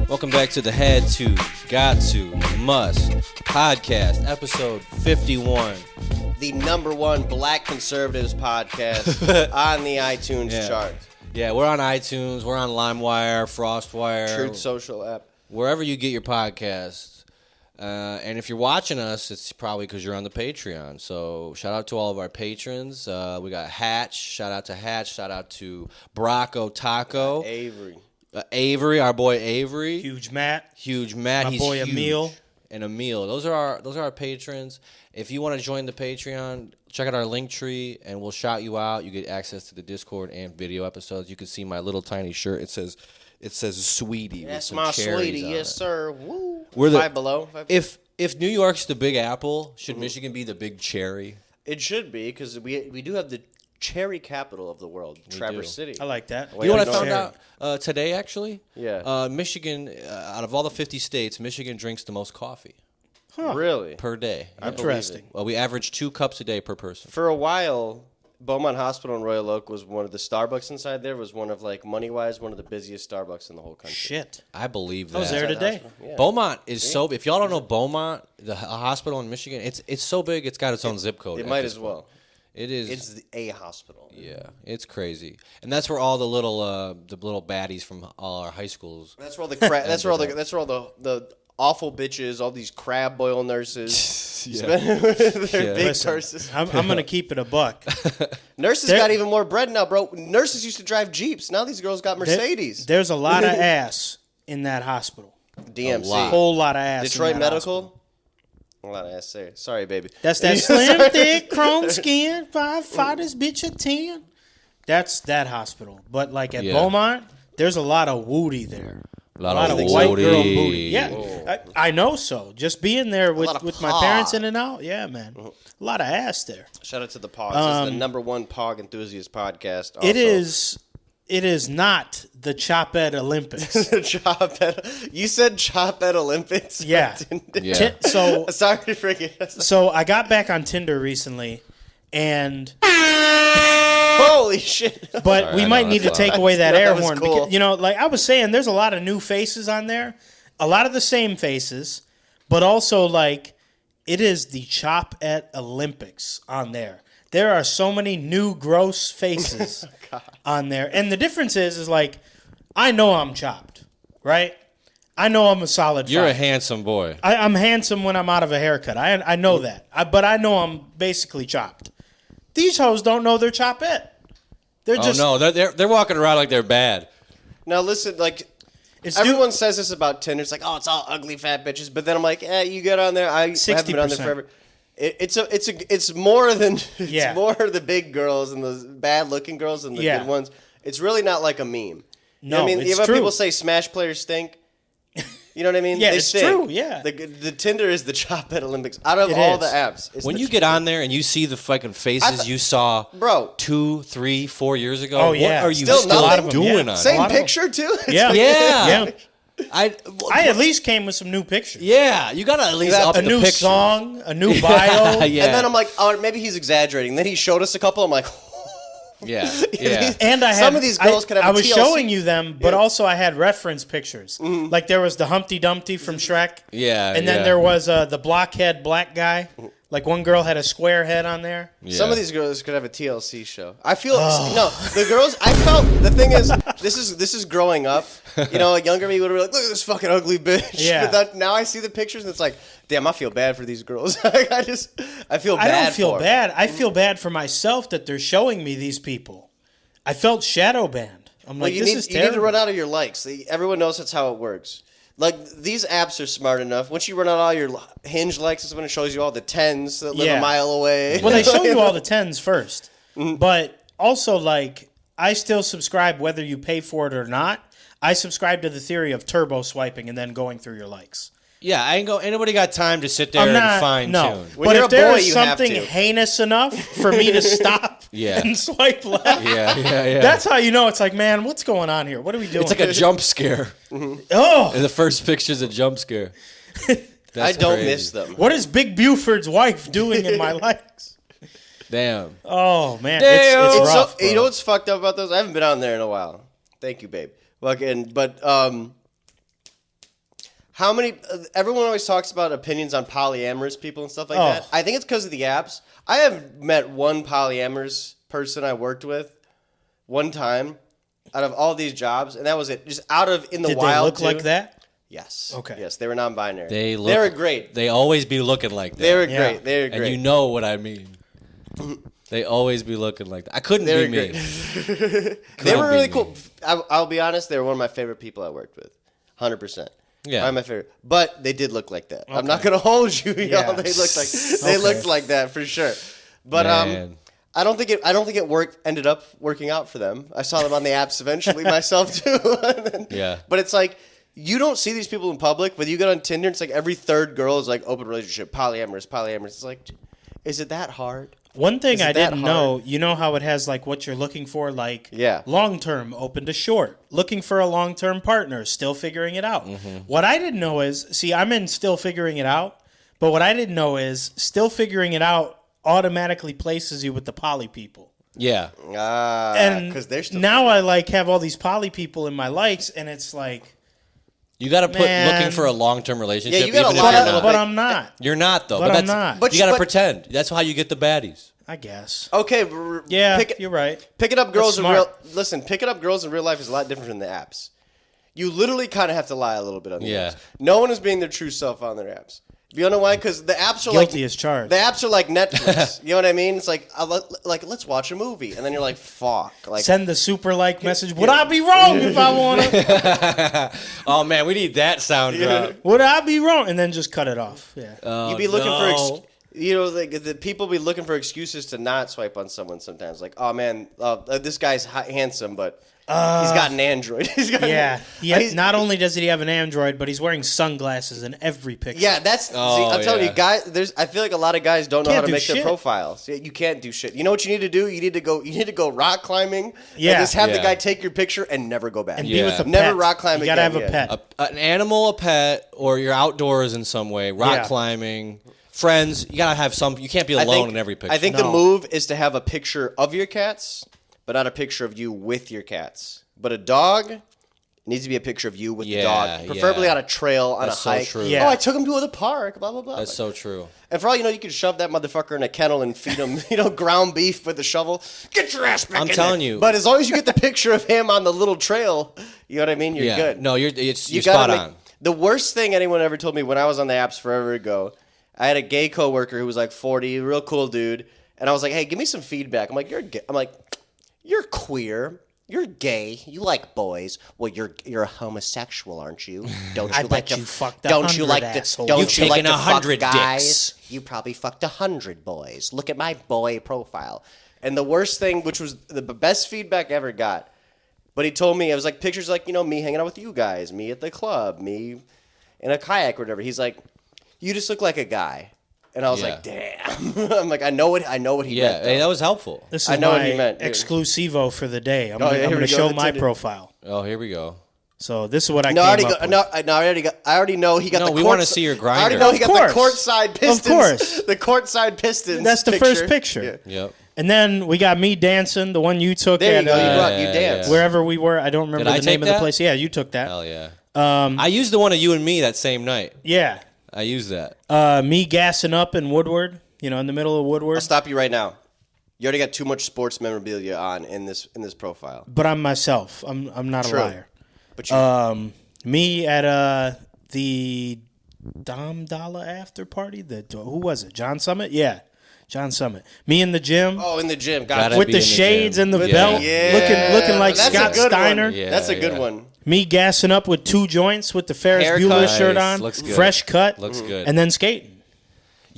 Welcome back to the Had to, Got to, Must podcast, episode 51. The number one black conservatives podcast on the iTunes charts. Yeah, we're on iTunes, we're on LimeWire, FrostWire. Truth Social app. Wherever you get your podcasts. And if you're watching us, it's probably because you're on the Patreon. So shout out to all of our patrons. We got Hatch. Shout out to Hatch. Shout out to Bracco Taco. Avery, our boy Avery. Huge Matt. My He's boy huge. Emil. And Emil. Those are our patrons. If you want to join the Patreon, check out our link tree, and we'll shout you out. You get access to the Discord and video episodes. You can see my little tiny shirt. It says "Sweetie." That's my sweetie, yes sir. Woo. We're the Five below. If New York's the Big Apple, should Michigan be the Big Cherry? It should be, because we do have the cherry capital of the world, Traverse City. I like that. You know what I found out today, actually? Yeah. Michigan, out of all the 50 states, Michigan drinks the most coffee. Huh. Really? Per day. Interesting. Well, we average 2 cups a day per person. For a while, Beaumont Hospital in Royal Oak was one of the Starbucks inside there, was one of, like, money-wise, one of the busiest Starbucks in the whole country. Shit. I believe that. I was there today. Yeah. Beaumont is so... If y'all don't know Beaumont, the hospital in Michigan, it's so big, it's got its own zip code. It might as well. It is. It's a hospital. Yeah, it's crazy, and that's where all the little baddies from all our high schools. That's where all the that's where all the awful bitches, all these crab boil nurses. They're big nurses. I'm going to keep it a buck. Nurses got even more bread now, bro. Nurses used to drive Jeeps. Now these girls got Mercedes. There's a lot of ass in that hospital. DMC. A whole lot of ass. Detroit in that Medical. Hospital. A lot of ass there. Sorry, baby. That's that slim, thick, chrome skin, 5'5", this bitch a 10. That's that hospital. But like at Beaumont, there's a lot of woody there. A lot of white girl booty. Yeah, I know so. Just being there with my parents in and out. Yeah, man. A lot of ass there. Shout out to the Pogs. This is the number one Pog enthusiast podcast. Also. It is not the Choppette Olympics. You said Choppette Olympics? Yeah. So sorry for So I got back on Tinder recently, and holy shit! But sorry, we might need to take away that air horn cool. because like I was saying, there's a lot of new faces on there, a lot of the same faces, but also like it is the Choppette Olympics on there. There are so many new gross faces on there. And the difference is like, I know I'm chopped, right? I know I'm a solid You're 5. a handsome boy. I'm handsome when I'm out of a haircut. I know that. But I know I'm basically chopped. These hoes don't know they're choppette. They're walking around like they're bad. Now listen, like... Everyone says this about Tinder. It's like, oh, it's all ugly fat bitches. But then I'm like, you get on there. I haven't been on there forever. It's more than it's more the big girls and the bad looking girls and the good ones. It's really not like a meme. No, I mean, it's even true. People say Smash players stink. You know what I mean? Yeah, they it's stink. true. Yeah, the Tinder is the Choppette Olympics out of all the apps. When you get on there and you see the fucking faces you saw, 2, 3, 4 years ago, what are you still doing on? Same picture too. Yeah. I at least came with some new pictures. Yeah, you gotta at least up a the new pictures. song, a new bio. And then I'm like, oh, maybe he's exaggerating. Then he showed us a couple. I'm like, yeah. And some of these girls could have. I was showing you them, but also I had reference pictures. Mm-hmm. Like there was the Humpty Dumpty from Shrek. Yeah, and then there was the blockhead black guy. Like one girl had a square head on there. Yeah. Some of these girls could have a TLC show. I feel no, the girls. I felt the thing is this is growing up. You know, a younger me would be like, look at this fucking ugly bitch. Yeah. But now I see the pictures and it's like, damn, I feel bad for these girls. I feel bad. I don't feel bad. I feel bad for myself that they're showing me these people. I felt shadow banned. I'm like, this is terrible. You need to run out of your likes. Everyone knows that's how it works. Like, these apps are smart enough. Once you run out all your Hinge likes, it's when it shows you all the 10s that live a mile away. Well, they show you all the 10s first. But also, like, I still subscribe whether you pay for it or not. I subscribe to the theory of turbo swiping and then going through your likes. Yeah, anybody got time to sit there and fine tune. No. But if there is something heinous enough for me to stop and swipe left, that's how you know it's like, man, what's going on here? What are we doing? It's like a jump scare. Oh. And the first picture's a jump scare. I don't miss them. What is Big Buford's wife doing in my likes? Damn. Oh, man. Damn. It's rough, you know what's fucked up about those? I haven't been on there in a while. Thank you, babe. But How many? Everyone always talks about opinions on polyamorous people and stuff like that. I think it's because of the apps. I have met one polyamorous person I worked with one time out of all these jobs, and that was it. Just out of in the Did wild. Did they look like that? Yes. Okay. Yes, they were non-binary. They were great. They always be looking like that. They were great. They were great. And you know what I mean. They always be looking like that. I couldn't be me. They were really cool. I'll be honest. They were one of my favorite people I worked with. 100%. Yeah, one of my favorite. But they did look like that. Okay. I'm not gonna hold you. Y'all. They looked like that for sure. But I don't think it ended up working out for them. I saw them on the apps eventually myself too. Yeah. But it's like you don't see these people in public. But you get on Tinder, it's like every third girl is like open relationship, polyamorous. It's like, is it that hard? One thing I didn't know, you know how it has like what you're looking for, like long-term, open to short, looking for a long-term partner, still figuring it out. Mm-hmm. What I didn't know is, see, I'm in still figuring it out, but what I didn't know is still figuring it out automatically places you with the poly people. Yeah. And because they're still now I like have all these poly people in my likes, and it's like, you got to put looking for a long-term relationship. Yeah, you got to but I'm not. You're not though. But I'm not. But you got to pretend. That's how you get the baddies. I guess. Okay. You're right. Picking up girls picking up girls in real life is a lot different from the apps. You literally kind of have to lie a little bit on the apps. No one is being their true self on their apps. You know why? Because the apps are guilty as charged. The apps are like Netflix. You know what I mean? It's like let's watch a movie, and then you're like, fuck. Like, send the super message. Would I be wrong if I wanna? Oh man, we need that sound drop. Would I be wrong? And then just cut it off. Yeah. You'd be looking for. Like the people be looking for excuses to not swipe on someone sometimes. Like, oh man, this guy's handsome, but he's got an Android. Not only does he have an Android, but he's wearing sunglasses in every picture. Yeah, I'm telling you, guys. I feel like a lot of guys don't know how to make their profiles. You can't do shit. You know what you need to do? You need to go rock climbing. Yeah, and just have the guy take your picture and never go back. And be with a pet. Never rock climb again. You gotta have a pet, an animal, a pet, or you're outdoors in some way. Rock climbing. Friends, you gotta have some. You can't be alone in every picture. I think the move is to have a picture of your cats, but not a picture of you with your cats. But a dog needs to be a picture of you with the dog, preferably on a trail, on a hike. So true. Yeah. Oh, I took him to the park. Blah blah blah. That's so true. And for all you know, you can shove that motherfucker in a kennel and feed him, ground beef with a shovel. Get your ass back. I'm telling you. But as long as you get the picture of him on the little trail, you know what I mean. You're good. No, you're spot on. The worst thing anyone ever told me when I was on the apps forever ago. I had a gay coworker who was like 40, real cool dude, and I was like, "Hey, give me some feedback." I'm like, "You're gay." I'm like, "You're queer. You're gay. You like boys. Well, you're a homosexual, aren't you? Don't you like to fuck? Don't you like to? Don't You've you like taken to 100 fuck guys? dicks. You probably fucked 100 boys. Look at my boy profile." And the worst thing, which was the best feedback I ever got, but he told me it was like pictures like me hanging out with you guys, me at the club, me in a kayak or whatever. He's like, "You just look like a guy." And I was like, damn. I'm like, I know what he meant. Yeah, hey, that was helpful. This is what he meant, exclusivo for the day. I'm going to show my profile. Oh, here we go. So this is what I came up with. I already know he got the we want to see your grinder. I already know he got the courtside Pistons. Of course. The courtside Pistons. That's the first picture. Yeah. Yep. And then we got me dancing, the one you took. There you go. You danced. Wherever we were. I don't remember the name of the place. Yeah, you took that. Hell yeah. I used the one of you and me that same night. Yeah. I used that. Me gassing up in Woodward, in the middle of Woodward. I'll stop you right now. You already got too much sports memorabilia on in this profile. But I'm myself. I'm not a liar. But you. Me at the Dom Dalla after party. Who was it? John Summit? Yeah. John Summit. Me in the gym. Oh, in the gym. With the shades and the belt. Yeah. Looking like Scott Steiner. Yeah, that's a good one. Me gassing up with 2 joints with the Ferris Bueller shirt on. Looks good. Fresh cut. Looks good. And then skating.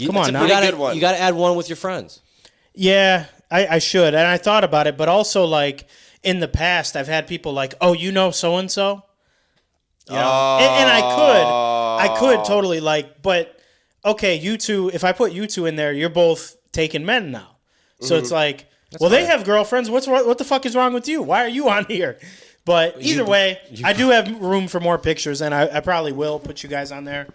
Come on now. Good one. You got to add one with your friends. Yeah, I should. And I thought about it. But also, in the past, I've had people like, oh, you know so-and-so? And I could totally but, okay, you two, if I put you two in there, you're both taking men now. So it's like, they have girlfriends. What the fuck is wrong with you? Why are you on here? But either way, I do have room for more pictures, and I probably will put you guys on there.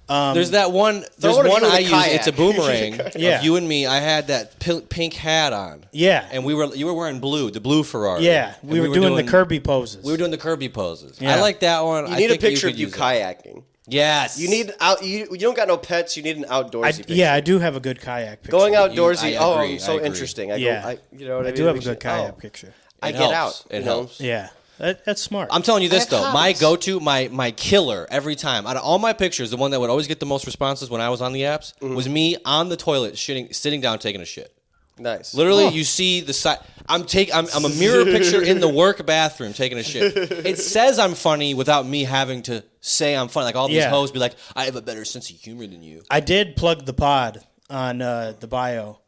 There's that one. There's one I use. It's a boomerang. Yeah. Of you and me. I had that pink hat on. Yeah. And you were wearing blue, the blue Ferrari. Yeah. We were doing the Kirby poses. We were doing the Kirby poses. Yeah. I like that one. You need a picture of you kayaking. Yes. You need you don't got no pets. You need an outdoorsy picture. Yeah, I do have a good kayak picture. Going outdoorsy. I agree, so I agree. interesting. You know what I do have a good kayak picture. I It get helps. out. It helps. Yeah, that's smart. I'm telling you this, have though. My hobbies. go-to, my killer every time, out of all my pictures, the one that would always get the most responses when I was on the apps was me on the toilet, sitting down, taking a shit. Nice. Literally, you see the side. I'm a mirror picture in the work bathroom taking a shit. It says I'm funny without me having to say I'm funny. Like all these hoes be like, I have a better sense of humor than you. I did plug the pod on the bio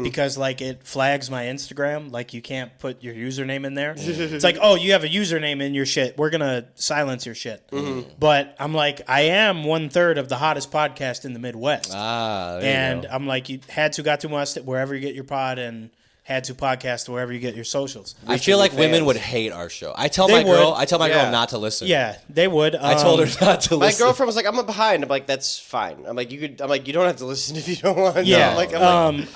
because like it flags my Instagram. Like you can't put your username in there. It's like, oh, you have a username in your shit. We're gonna silence your shit. But I'm like, I am 1/3 of the hottest podcast in the Midwest. There you And go. I'm like, you had to got to must wherever you get your pod and had to podcast wherever you get your socials. I feel like women fans. would hate our show. I tell They my girl Yeah. not to listen. Yeah, they would. I told her not to My listen. girlfriend was like, "I'm behind." I'm like, "That's fine." I'm like, "You don't have to listen if you don't want." Yeah, I'm like,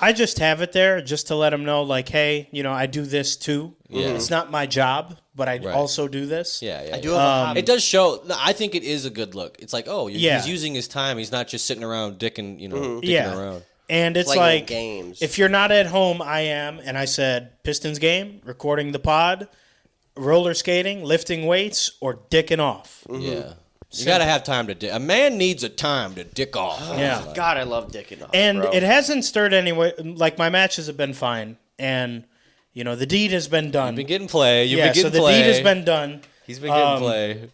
I just have it there just to let them know, like, hey, I do this too. Yeah. It's not my job, but I Right. also do this. Yeah. I do have a hobby. It does show. No, I think it is a good look. It's like, oh, Yeah. he's using his time. He's not just sitting around dicking Yeah. around. And it's Playing like, games. if you're not at home, I am, and I said Pistons game, recording the pod, roller skating, lifting weights, or dicking off. Yeah. You got to have time to dick. A man needs a time to dick off. Yeah. God, I love dicking off. And bro. it hasn't stirred anyway. Like, my matches have been fine, and, the deed has been done. You've been getting play. You've yeah, been getting so the play. deed has been done. He's been getting play.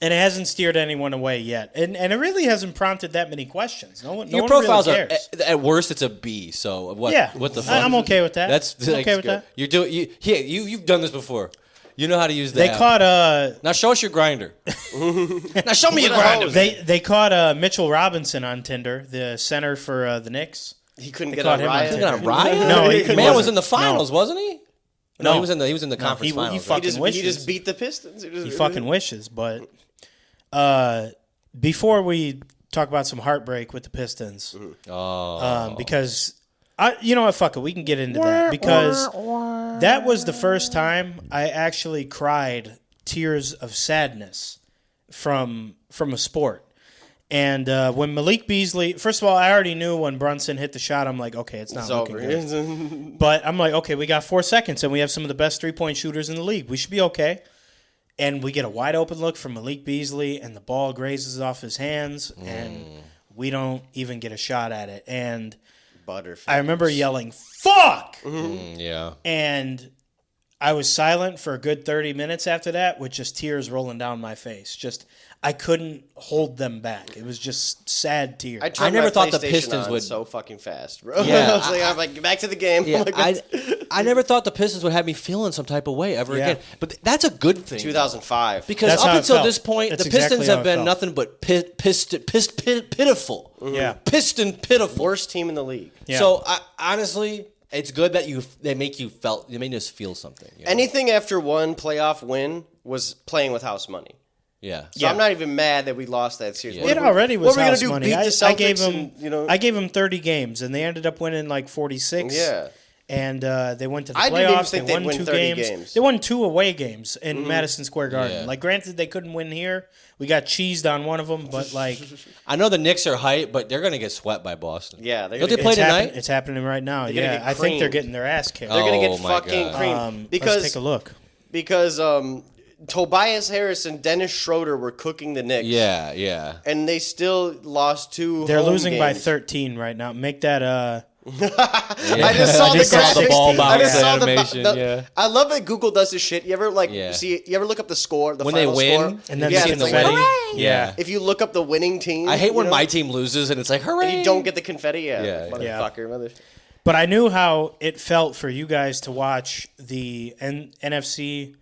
And it hasn't steered anyone away yet. And it really hasn't prompted that many questions. No one Your really profiles cares. are at worst it's a B. So what? Yeah. What the fuck? I'm okay with that. That's I'm okay with good. that. You're doing. You've done this before. You know how to use that. They caught Now show us your grinder. Now show me your grinder. they caught Mitchell Robinson on Tinder, the center for the Knicks. he couldn't They get caught on him on Riot. Tinder. on Riot? No, he Man was wasn't. in the finals, No. wasn't he? No. he was in the conference he finals. fucking He wishes. just beat the Pistons. He fucking wishes. But before we talk about some heartbreak with the Pistons, because you know what, fuck it, we can get into that because that was the first time I actually cried tears of sadness from a sport. And when Malik Beasley, first of all, I already knew when Brunson hit the shot, I'm like, okay, it's not It's looking over. good. But I'm like, okay, we got 4 seconds, and we have some of the best three-point shooters in the league. We should be okay. And we get a wide-open look from Malik Beasley, and the ball grazes off his hands, and we don't even get a shot at it. And Butterfingers. I remember yelling, fuck! Yeah. And I was silent for a good 30 minutes after that with just tears rolling down my face. I couldn't hold them back. It was just sad tears. I never my thought the PlayStation Pistons on would- so fucking fast, bro. Yeah. I'm like, back to the game. Yeah, I'm like, I never thought the Pistons would have me feeling some type of way ever Yeah. again. But that's a good thing. 2005. Because That's how up it until felt. this point, That's the exactly Pistons how have it been felt. nothing but pitiful. Yeah. Piston pitiful. Worst team in the league. Yeah. So honestly, it's good that they made us feel something. You know? Anything after one playoff win was playing with house money. Yeah. So I'm not even mad that we lost that series. Yeah. What It are we- already was what are we gonna house do, money. beat the I gave Celtics them, and, I gave them 30 games, and they ended up winning like 46. Yeah. And they went to the I didn't even playoffs. think They they'd won win 2 30 games. games. They won 2 away games in Madison Square Garden. Yeah. Like, granted, they couldn't win here. We got cheesed on one of them, but like, I know the Knicks are hype, but they're going to get swept by Boston. Yeah, they're Don't gonna they play it's, tonight? it's happening right now. gonna Yeah, get I think they're creamed. getting their ass kicked. They're going to Oh get my fucking God. creamed. Let's take a look. Because Tobias Harris and Dennis Schroeder were cooking the Knicks. Yeah, yeah. And they still lost 2 They're home losing by games. 13 right now. Make that I just saw I the just saw the graphics. ball I bounce just saw animation, yeah. I love that Google does this shit. You ever Yeah. you ever look up the score, the When they final win, score? and then yeah, see it's the like, confetti. hooray! Yeah. If you look up the winning team, I hate when you know, my team loses and it's like, hooray. and you don't get the confetti. Yeah. Motherfucker, mother. But I knew how it felt for you guys to watch the NFC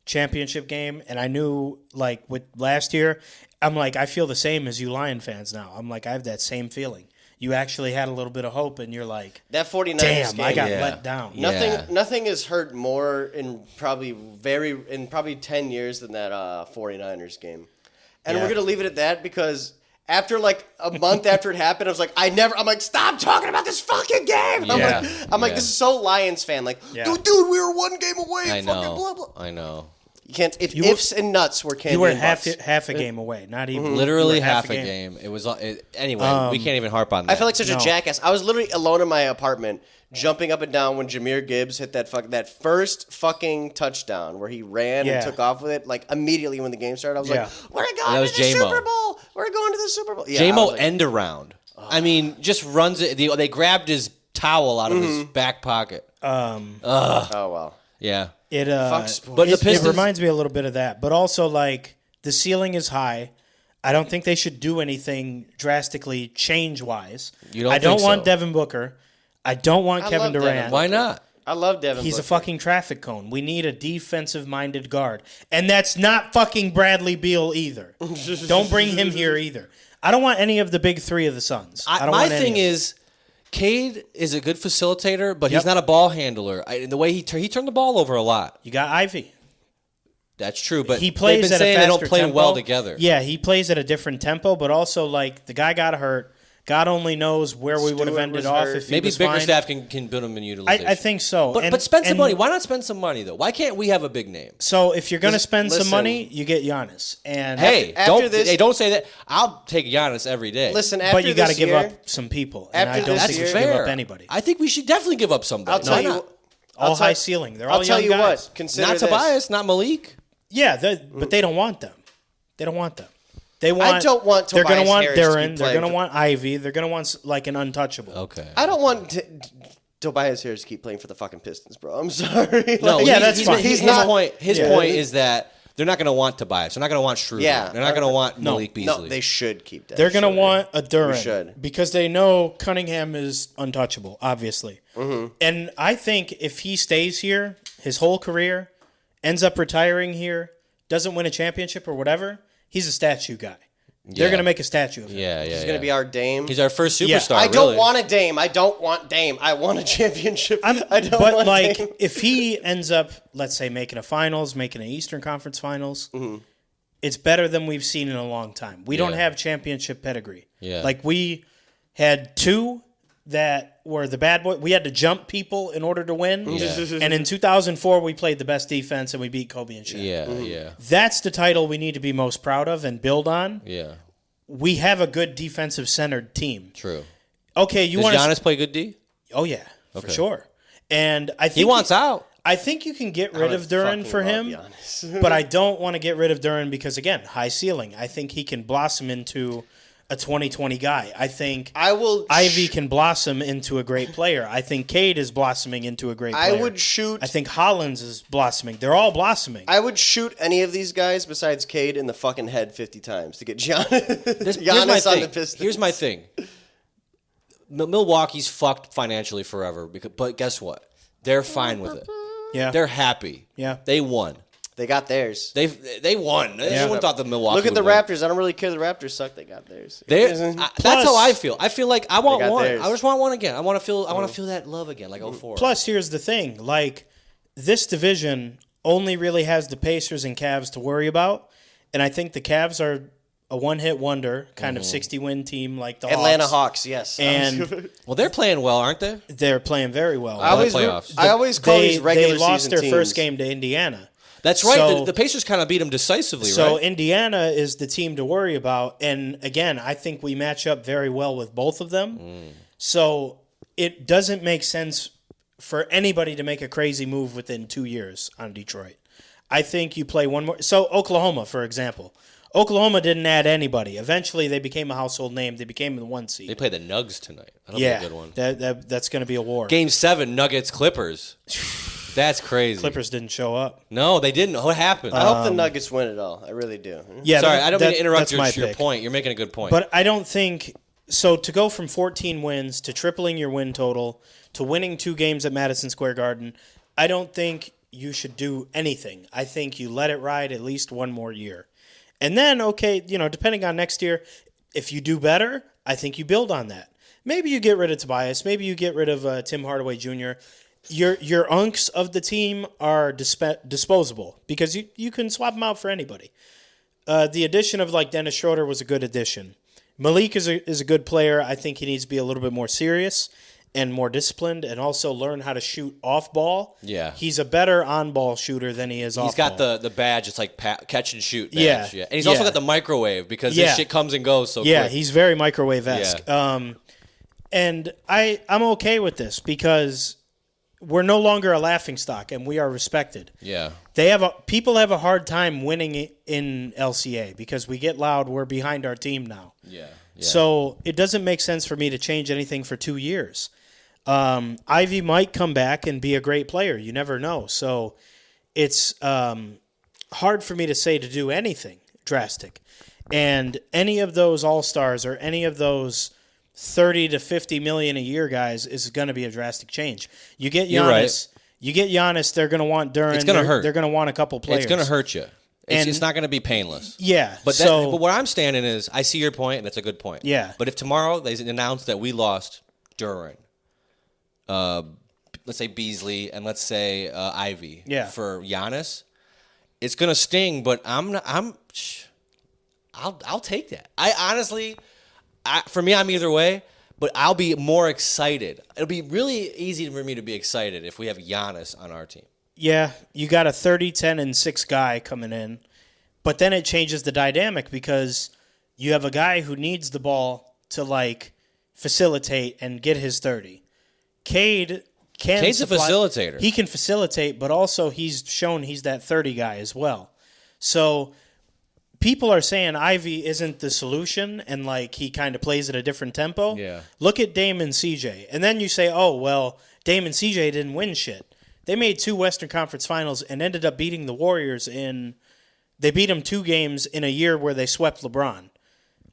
championship game, and I knew, like, with last year, I'm like, I feel the same as you Lion fans now. I'm like, I have that same feeling. You actually had a little bit of hope, and you're like, That 49ers damn, game. I got Yeah. let down. Yeah. Nothing has hurt more in probably 10 years than that 49ers game. And Yeah. we're going to leave it at that because after like a month after it happened, I was like, I'm like, stop talking about this fucking game. Yeah. I'm like, Yeah. this is so Lions fan. Like, Yeah. dude, we were 1 game away. I Fucking know. blah, blah. I know. You can't. If ifs and nuts were candy. You were and half a game away, not even literally half a game. It was anyway. We can't even harp on that. I felt like such a jackass. I was literally alone in my apartment, jumping up and down when Jahmyr Gibbs hit that first fucking touchdown where he ran and took off with it. Like immediately when the game started, I was like, "We're going to the Super Bowl. We're going to the Super Bowl." Yeah, J-Mo end around. I mean, just runs it. They grabbed his towel out of his back pocket. Oh well. Yeah. But it reminds me a little bit of that. But also, like, the ceiling is high. I don't think they should do anything drastically change-wise. I don't want Devin Booker. I don't want Kevin Durant. Why not? I love Devin Booker. He's a fucking traffic cone. We need a defensive-minded guard. And that's not fucking Bradley Beal either. Don't bring him here either. I don't want any of the big three of the Suns. My thing is, Cade is a good facilitator, but he's not a ball handler. The way he turned the ball over a lot. You got Ivy. That's true, but he plays at a faster they don't play tempo. well together. Yeah, he plays at a different tempo, but also like the guy got hurt. God only knows where we would have ended off if maybe he was Bickerstaff can build him in utilization. I think so. But spend some money. Why not spend some money though? Why can't we have a big name? So if you're going to spend some money, you get Giannis. And don't say that. I'll take Giannis every day. Listen, but you got to give up some people. And I don't think you should give up anybody. I think we should definitely give up somebody. All high ceiling. They're all young guys. I'll tell you what. Consider not Tobias, not Malik. Yeah, but they don't want them. They don't want them. They want. I don't want. They're going to want Duren. They're going to want Ivy. They're going to want like an untouchable. Okay. I don't want Tobias Harris to keep playing for the fucking Pistons, bro. I'm sorry. No, that's fine. His point is that they're not going to want Tobias. They're not going to want Schroeder. Yeah. They're not going to want Malik Beasley. No, they should keep that. They're going to want a Duren because they know Cunningham is untouchable, obviously. Mm-hmm. And I think if he stays here his whole career, ends up retiring here, doesn't win a championship or whatever, he's a statue guy. They're going to make a statue of him. He's going to be our Dame. He's our first superstar. I don't want a Dame. I don't want Dame. I want a championship. Dame. If he ends up, let's say, making a finals, making an Eastern Conference Finals, it's better than we've seen in a long time. We don't have championship pedigree. Yeah. Like, we had two that were the bad boy. We had to jump people in order to win. Yeah. And in 2004, we played the best defense and we beat Kobe and Shaq. Yeah. That's the title we need to be most proud of and build on. Yeah. We have a good defensive-centered team. True. Okay, Does Giannis play good D? Oh, yeah, for sure. And I think he wants out. I think you can get rid of Duren for him, but I don't want to get rid of Duren because, again, high ceiling. I think he can blossom into a 2020 guy. I think Ivy can blossom into a great player. I think Cade is blossoming into a great player. I think Hollins is blossoming. They're all blossoming. I would shoot any of these guys besides Cade in the fucking head 50 times to get Giannis on the Pistons. Here's my thing. Milwaukee's fucked financially forever, but guess what? They're fine with it. Yeah. They're happy. Yeah. They won. They got theirs. They won. Everyone thought the Milwaukee. Look at the Raptors. I don't really care. The Raptors suck. They got theirs. That's how I feel. I feel like I want one. Theirs. I just want one again. I want to feel. I want to feel that love again, like 04. Plus, here's the thing: like this division only really has the Pacers and Cavs to worry about, and I think the Cavs are a one-hit wonder, kind of 60-win team like the Atlanta Hawks. Yes, and they're playing well, aren't they? They're playing very well. I always call these regular season They lost their teams. first game to Indiana. That's right. So, the Pacers kind of beat them decisively, so right? So Indiana is the team to worry about. And again, I think we match up very well with both of them. So it doesn't make sense for anybody to make a crazy move within 2 years on Detroit. I think you play one more. So Oklahoma, for example. Oklahoma didn't add anybody. Eventually, they became a household name. They became the 1 seed. They play the Nugs tonight. That'll be a good one. That's going to be a war. Game 7, Nuggets Clippers. That's crazy. Clippers didn't show up. No, they didn't. What happened? I hope the Nuggets win it all. I really do. Yeah, sorry, I don't mean to interrupt your point. You're making a good point. But I don't think so. To go from 14 wins to tripling your win total to winning 2 games at Madison Square Garden, I don't think you should do anything. I think you let it ride at least one more year. And then, okay, depending on next year, if you do better, I think you build on that. Maybe you get rid of Tobias. Maybe you get rid of Tim Hardaway Jr. Your unks of the team are disposable because you can swap them out for anybody. The addition of like Dennis Schroeder was a good addition. Malik is a good player. I think he needs to be a little bit more serious. and more disciplined and also learn how to shoot off ball, he's a better on ball shooter than he is off ball. He's got the badge. It's like catch and shoot badge. Yeah. And he's also got the microwave because this shit comes and goes so quick. Yeah, he's very microwave-esque. Yeah. And I'm okay with this because we're no longer a laughingstock and we are respected. Yeah. People have a hard time winning in LCA because we get loud. We're behind our team now. Yeah. So it doesn't make sense for me to change anything for 2 years. Ivy might come back and be a great player. You never know. So it's hard for me to say to do anything drastic. And any of those all-stars or any of those 30 to 50 million a year guys is going to be a drastic change. You get Giannis. You're right. You get Giannis, they're going to want Duran. It's going to hurt. They're going to want a couple players. It's going to hurt you. It's not going to be painless. Yeah. But where I'm standing is, I see your point, and that's a good point. Yeah. But if tomorrow they announce that we lost Duran, let's say Beasley, and let's say Ivy for Giannis, it's going to sting. But I'll take that. I honestly, for me, I'm either way. But I'll be more excited. It'll be really easy for me to be excited if we have Giannis on our team. Yeah, you got a 30, 10, and 6 guy coming in. But then it changes the dynamic because you have a guy who needs the ball to, facilitate and get his 30. Cade's a facilitator. He can facilitate, but also he's shown he's that 30 guy as well. So people are saying Ivy isn't the solution and, he kind of plays at a different tempo. Yeah. Look at Dame and CJ. And then you say, oh, well, Dame and CJ didn't win shit. They made 2 Western Conference Finals and ended up beating the Warriors they beat them 2 games in a year where they swept LeBron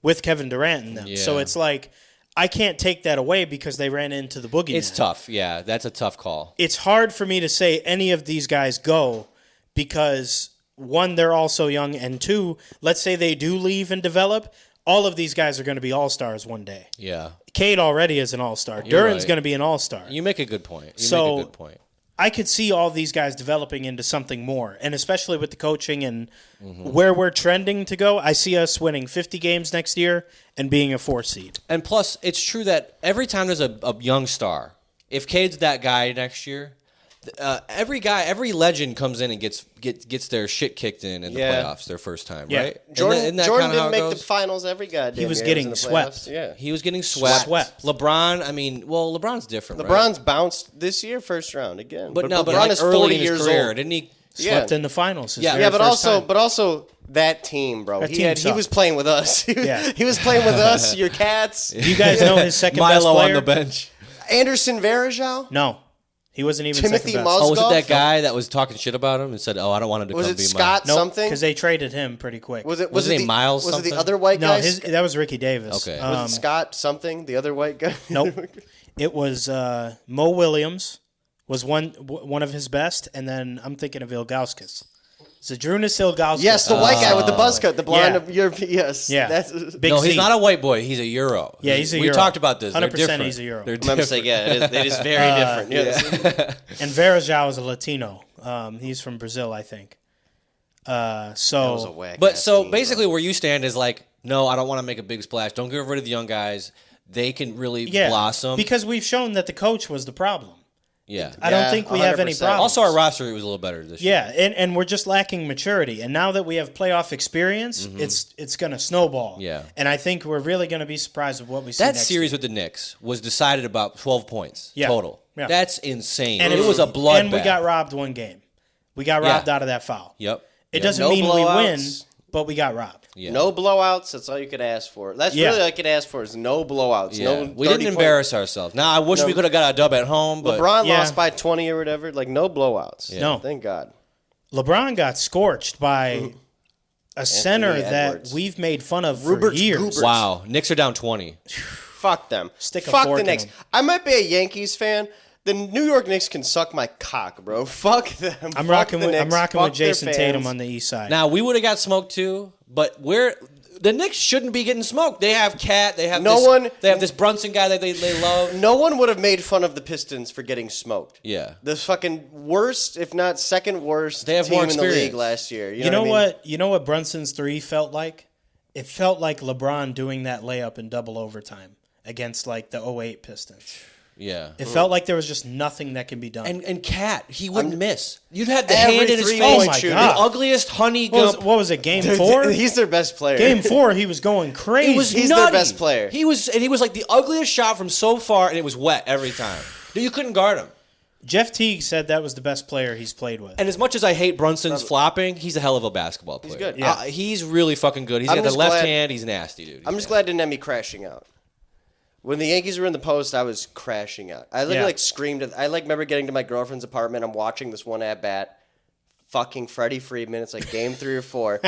with Kevin Durant in them. Yeah. So it's I can't take that away because they ran into the boogeyman. It's tough. Yeah, that's a tough call. It's hard for me to say any of these guys go because, 1, they're all so young, and 2, let's say they do leave and develop, all of these guys are going to be all-stars one day. Yeah. Cade already is an all-star. Duran's going to be an all-star. You make a good point. Make a good point. I could see all these guys developing into something more, and especially with the coaching and where we're trending to go, I see us winning 50 games next year and being a 4 seed. And plus, it's true that every time there's a young star, if Cade's that guy next year, every legend comes in and gets their shit kicked in the playoffs their first time, right? Jordan didn't make the finals every goddamn year. He was getting swept. Yeah, he was getting swept. LeBron, LeBron's different. LeBron's bounced this year, first round again. But LeBron is 40 years old. Didn't he? Swept in the finals. But also that team, bro. He was playing with us. He was playing with us. Your Cats. Do you guys know his second best Milo player on the bench? Anderson Varejao? No. He wasn't even Timothy second best. Mozgov? Was it that guy that was talking shit about him and said, "Oh, I don't want him to come be my..." Was it Scott something? Because they traded him pretty quick. Was it Miles? Was something? it the other white guy? No, that was Ricky Davis. Okay. Was it Scott something? The other white guy? Nope. It was Mo Williams was one of his best, and then I'm thinking of Ilgauskas. Zydrunas Ilgauskas. Yes, the white guy with the buzz cut, the blonde European. Yes. Yeah. That's, he's not a white boy. He's a Euro. Yeah, he's a Euro. We talked about this. 100% he's a Euro. They're different. I'm saying, it is very different. Yes. And Varejao is a Latino. He's from Brazil, I think. That was a whack team, basically where you stand is no, I don't want to make a big splash. Don't get rid of the young guys. They can really blossom. Because we've shown that the coach was the problem. Yeah. I don't think we have any 100%. problems. Also, our roster was a little better this year. Yeah, and we're just lacking maturity. And now that we have playoff experience, it's going to snowball. Yeah. And I think we're really going to be surprised with what we see next series year. with the Knicks was decided about 12 points total. Yeah. That's insane. And it was a bloodbath. And we got robbed one game. We got robbed out of that foul. Yep. It doesn't mean we win, but we got robbed. Yeah. No blowouts. That's all you could ask for. That's really all I could ask for is no blowouts. Yeah. We didn't embarrass ourselves. Now, I wish we could have got a dub at home. But LeBron lost by 20 or whatever. No blowouts. Yeah. No. Thank God. LeBron got scorched by a center that we've made fun of for years. Goobert. Wow. Knicks are down 20. Fuck them. Fuck the Knicks. I might be a Yankees fan. The New York Knicks can suck my cock, bro. Fuck them. I'm rocking with Jason Tatum on the east side. Now, we would have got smoked too, but the Knicks shouldn't be getting smoked. They have Cat. They have this Brunson guy that they love. No one would have made fun of the Pistons for getting smoked. Yeah. The fucking worst, if not second worst, they have team more in the experience. league last year. You know what? You know what Brunson's 3 felt like? It felt like LeBron doing that layup in double overtime against the 08 Pistons. Yeah. It felt like there was just nothing that can be done. And Cat, he wouldn't miss. You'd have the Every hand in his face. Oh my God. The ugliest honey gump. What was it, game 4? He's their best player. Game 4, he was going crazy. He's their best player. He was like the ugliest shot from so far, and it was wet every time. You couldn't guard him. Jeff Teague said that was the best player he's played with. And as much as I hate Brunson's flopping, he's a hell of a basketball player. He's good. Yeah. He's really fucking good. He's got the left hand. He's nasty, dude. I'm just glad it didn't have me crashing out. When the Yankees were in the post, I was crashing out. I literally screamed. I remember getting to my girlfriend's apartment. I'm watching this one at bat. Fucking Freddie Freeman. It's like game 3 or 4.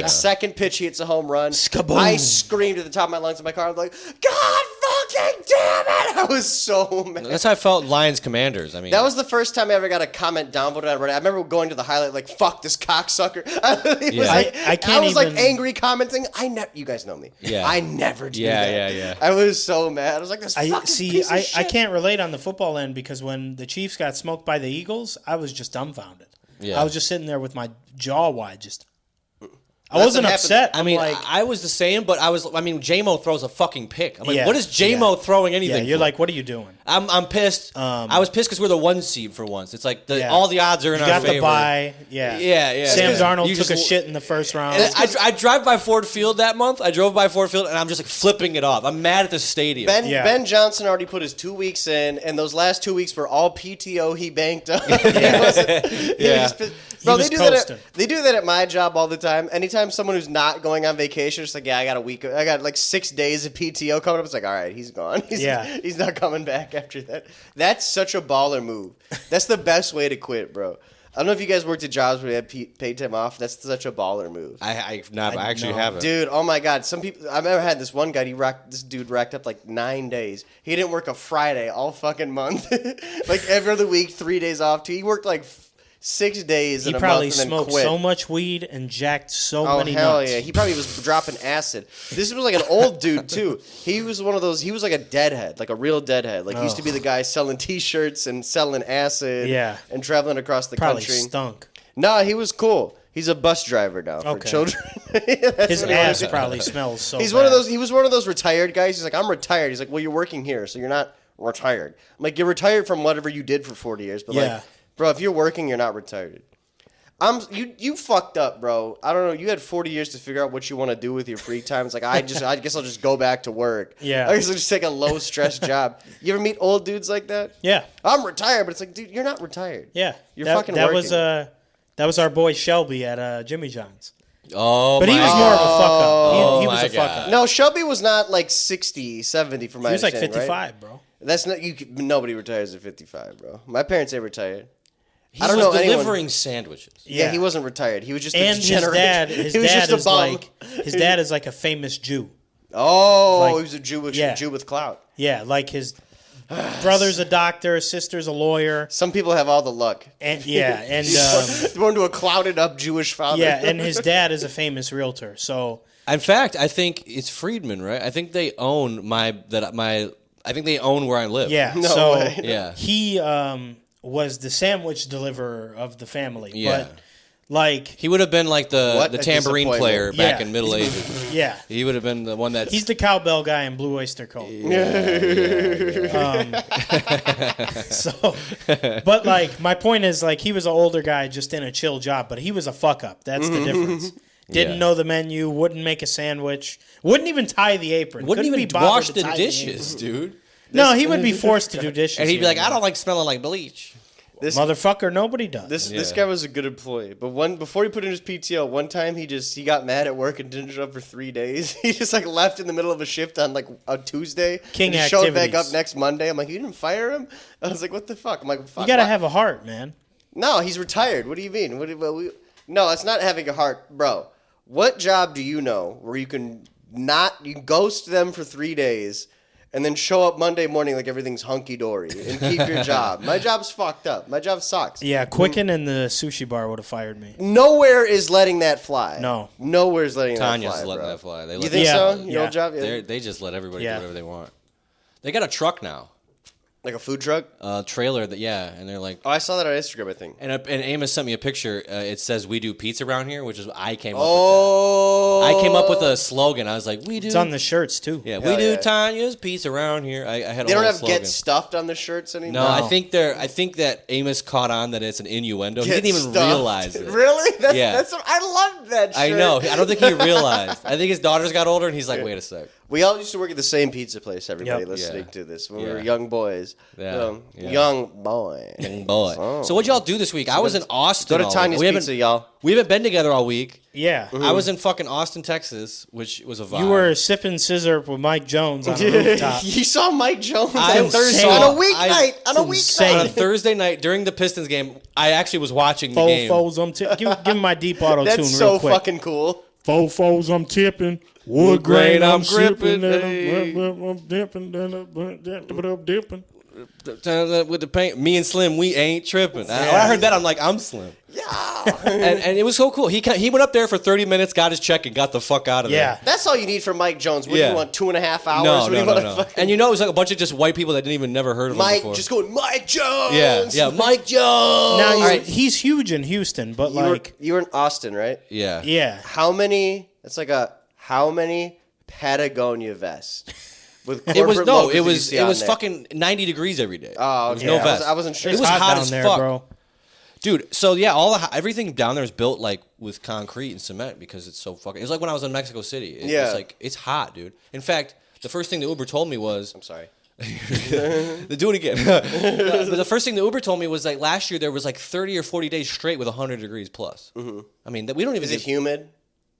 Second pitch, he hits a home run. Skaboom. I screamed at the top of my lungs in my car. I was like, God fucking damn it! I was so mad. That's how I felt Lions Commanders. I mean, that was the first time I ever got a comment downvoted on Reddit. I remember going to the highlight like, fuck this cocksucker. I was angry commenting. You guys know me. Yeah. I never do that. Yeah. I was so mad. I was like, this fucking piece of shit. I can't relate on the football end because when the Chiefs got smoked by the Eagles, I was just dumbfounded. Yeah. I was just sitting there with my jaw wide, I wasn't upset. I mean, I was the same, but J-Mo throws a fucking pick. I'm like, what is J-Mo throwing anything you're for? like, what are you doing? I'm pissed. I was pissed because we're the 1 seed for once. It's like all the odds are in our favor. You got the bye. Yeah. Sam Darnold took a shit in the first round. I drive by Ford Field that month. I drove by Ford Field, and I'm just like flipping it off. I'm mad at the stadium. Ben Johnson already put his 2 weeks in, and those last 2 weeks were all PTO he banked up. Bro, they do that at my job all the time. Anytime someone who's not going on vacation, it's like, I got a week. I got like 6 days of PTO coming up. It's like, all right, he's gone. He's not coming back after that. That's such a baller move. That's the best way to quit, bro. I don't know if you guys worked at jobs where you had paid time off. That's such a baller move. I actually haven't. Dude, oh my God. Some people, I've never had this one guy, this dude racked up like 9 days. He didn't work a Friday all fucking month. Like every other week, 3 days off. He worked like 6 days in a month and then quit. He probably smoked so much weed and jacked so many nuts. Oh, hell yeah. He probably was dropping acid. This was like an old dude, too. He was one of those, he was like a deadhead, like a real deadhead. Like, he used to be the guy selling T-shirts and selling acid and traveling across the country. Probably stunk. No, he was cool. He's a bus driver now for children. His ass probably smells so He's bad. one of those. He was one of those retired guys. He's like, I'm retired. He's like, well, you're working here, so you're not retired. I'm like, you're retired from whatever you did for 40 years. But like, bro, if you're working, you're not retired. You fucked up, bro. I don't know. You had 40 years to figure out what you want to do with your free time. It's like, I guess I'll just go back to work. Yeah. I guess I'll just take a low stress job. You ever meet old dudes like that? Yeah. I'm retired, but it's like, dude, you're not retired. Yeah. You're fucking working. That was our boy Shelby at Jimmy John's. Oh, but he was more of a fuck up. He was a fuck up. No, Shelby was not like 60, 70 for my understanding. He was like 55, right? bro. That's not you. Nobody retires at 55, bro. My parents ain't retired. He was delivering sandwiches. Yeah, he wasn't retired. He was just and a degenerate. His dad is like a famous Jew. Oh, he was a Jew with clout. Yeah, like his brother's a doctor, his sister's a lawyer. Some people have all the luck. And born to a clouded up Jewish father. Yeah, and his dad is a famous realtor. So, in fact, I think it's Friedman, right? I think they own I think they own where I live. Yeah. No way. Yeah. He was the sandwich deliverer of the family. Yeah. But like he would have been like the tambourine player back in Middle Ages. Yeah. He would have been the one that he's the cowbell guy in Blue Oyster Cult. But like my point is like he was an older guy just in a chill job, but he was a fuck up. That's the difference. Didn't know the menu, wouldn't make a sandwich, wouldn't even tie the apron. Wouldn't even wash the dishes, dude. No, he would be forced to do dishes. And he'd be like, I don't like smelling like bleach. Motherfucker, nobody does. This guy was a good employee, but before he put in his PTO, one time he got mad at work and didn't show up for 3 days. He just like left in the middle of a shift on like a Tuesday. King and showed back up next Monday. I'm like, you didn't fire him? I was like, what the fuck? I'm like, fuck. You gotta have a heart, man. No, he's retired. What do you mean? No, it's not having a heart, bro. What job do you know where you ghost them for 3 days? And then show up Monday morning like everything's hunky-dory and keep your job. My job's fucked up. My job sucks. Yeah, Quicken and the sushi bar would have fired me. Nowhere is letting that fly. No. Nowhere is letting Tanya's that fly, letting bro. that fly. You think so? Your old job? Yeah. They just let everybody do whatever they want. They got a truck now. Like a food truck? Trailer and they're like... Oh, I saw that on Instagram, I think. And Amos sent me a picture. It says, "We do pizza around here," which is I came up with that. I came up with a slogan. I was like, "We do." It's on the shirts, too. Yeah, we do Tanya's Pizza around here. I had a They don't have slogan. "Get Stuffed" on the shirts anymore? No, I think that Amos caught on that it's an innuendo. He didn't even realize it. Really? Yeah. I love that shirt. I know. I don't think he realized. I think his daughters got older, and he's like, "Wait a sec." We all used to work at the same pizza place, everybody listening to this, when we were young boys. Young boy. Young boy. Oh. So what'd y'all do this week? I was in Austin. Go to Tanya's Pizza, y'all. We haven't been together all week. Yeah. I was in fucking Austin, Texas, which was a vibe. You were sipping scissor with Mike Jones on a rooftop. You saw Mike Jones on Thursday on a weeknight. On a Thursday night during the Pistons game, I actually was watching the game. Give him my deep auto tune real quick. That's so fucking cool. Fofos, I'm tipping. Wood grain, I'm gripping. I'm dipping. With the paint, me and Slim, we ain't tripping. When I heard that, I'm like, I'm Slim. Yeah. and it was so cool. He went up there for 30 minutes, got his check, and got the fuck out of there. Yeah. That's all you need from Mike Jones. What do you want, 2.5 hours? No. And it was like a bunch of just white people that didn't even never heard of him before. Just going, Mike Jones! Yeah, Mike Jones! Now, he's huge in Houston, but You were in Austin, right? Yeah. Yeah. How many Patagonia vests? It was fucking 90 degrees every day. Oh, okay. No vest. I wasn't sure. It was hot down as there, fuck, bro. Dude. So everything down there is built like with concrete and cement because it's so fucking. It's like when I was in Mexico City. It's like it's hot, dude. In fact, the first thing the Uber told me was, I'm sorry. Do it again. But the first thing the Uber told me was like last year there was like 30 or 40 days straight with 100 degrees plus. Mm-hmm. I mean, we don't even. Is it humid?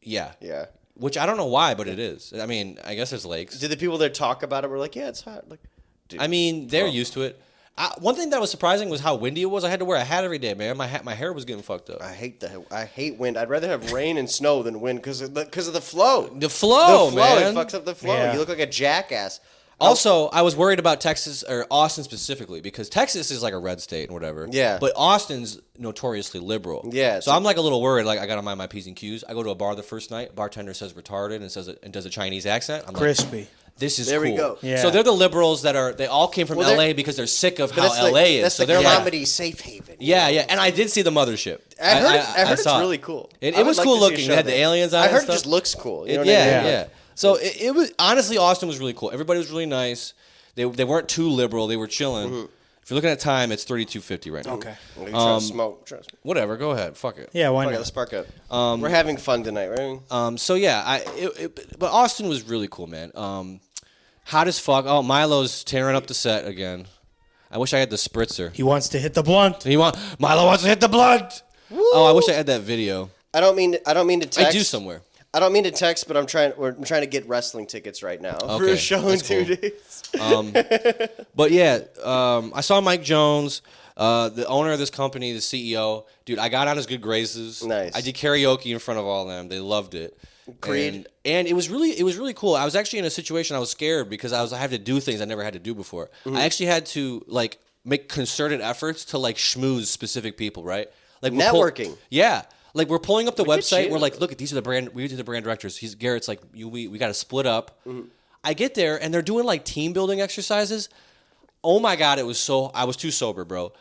Yeah. Yeah. Which I don't know why, but it is. I mean, I guess there's lakes. Did the people that talk about it were like, yeah, it's hot? Like, dude, I mean, they're used to it. One thing that was surprising was how windy it was. I had to wear a hat every day, man. My hair was getting fucked up. I hate wind. I'd rather have rain and snow than wind because of the flow. The flow, man. It fucks up the flow. Yeah. You look like a jackass. Also, I was worried about Texas or Austin specifically because Texas is like a red state and whatever. Yeah. But Austin's notoriously liberal. Yeah. So I'm like a little worried. Like I got to mind my P's and Q's. I go to a bar the first night. Bartender says retarded and does a Chinese accent. I'm crispy. Like, this is there cool. we go. Yeah. So they're the liberals they all came from LA because they're sick of how LA is. That's so the comedy safe haven. Yeah. And I did see the mothership. I heard it's really cool. It was cool looking. They had the aliens on. I heard it just looks cool. You know what I mean? Yeah. So it was honestly Austin was really cool. Everybody was really nice. They weren't too liberal. They were chilling. Mm-hmm. If you're looking at time, it's 32:50 right now. Okay. Trying to smoke. Whatever. Go ahead. Fuck it. Yeah, why not? Let's spark up. We're having fun tonight, right? So yeah, but Austin was really cool, man. Hot as fuck. Oh, Milo's tearing up the set again. I wish I had the spritzer. He wants to hit the blunt. Milo wants to hit the blunt. Woo! Oh, I wish I had that video. I don't mean to text. I do somewhere. I don't mean to text, but I'm trying to get wrestling tickets right now for a show in 2 days. But yeah, I saw Mike Jones, the owner of this company, the CEO. Dude, I got on his good graces. Nice. I did karaoke in front of all of them. They loved it. Creed. And it was really cool. I was actually in a situation I was scared because I had to do things I never had to do before. Mm-hmm. I actually had to like make concerted efforts to like schmooze specific people, right? Like networking. Yeah. Like we're pulling up the website. We're like, look, these are the brand. We did the brand directors. Garrett's like, we got to split up. Mm-hmm. I get there and they're doing like team building exercises. Oh my god, I was too sober, bro.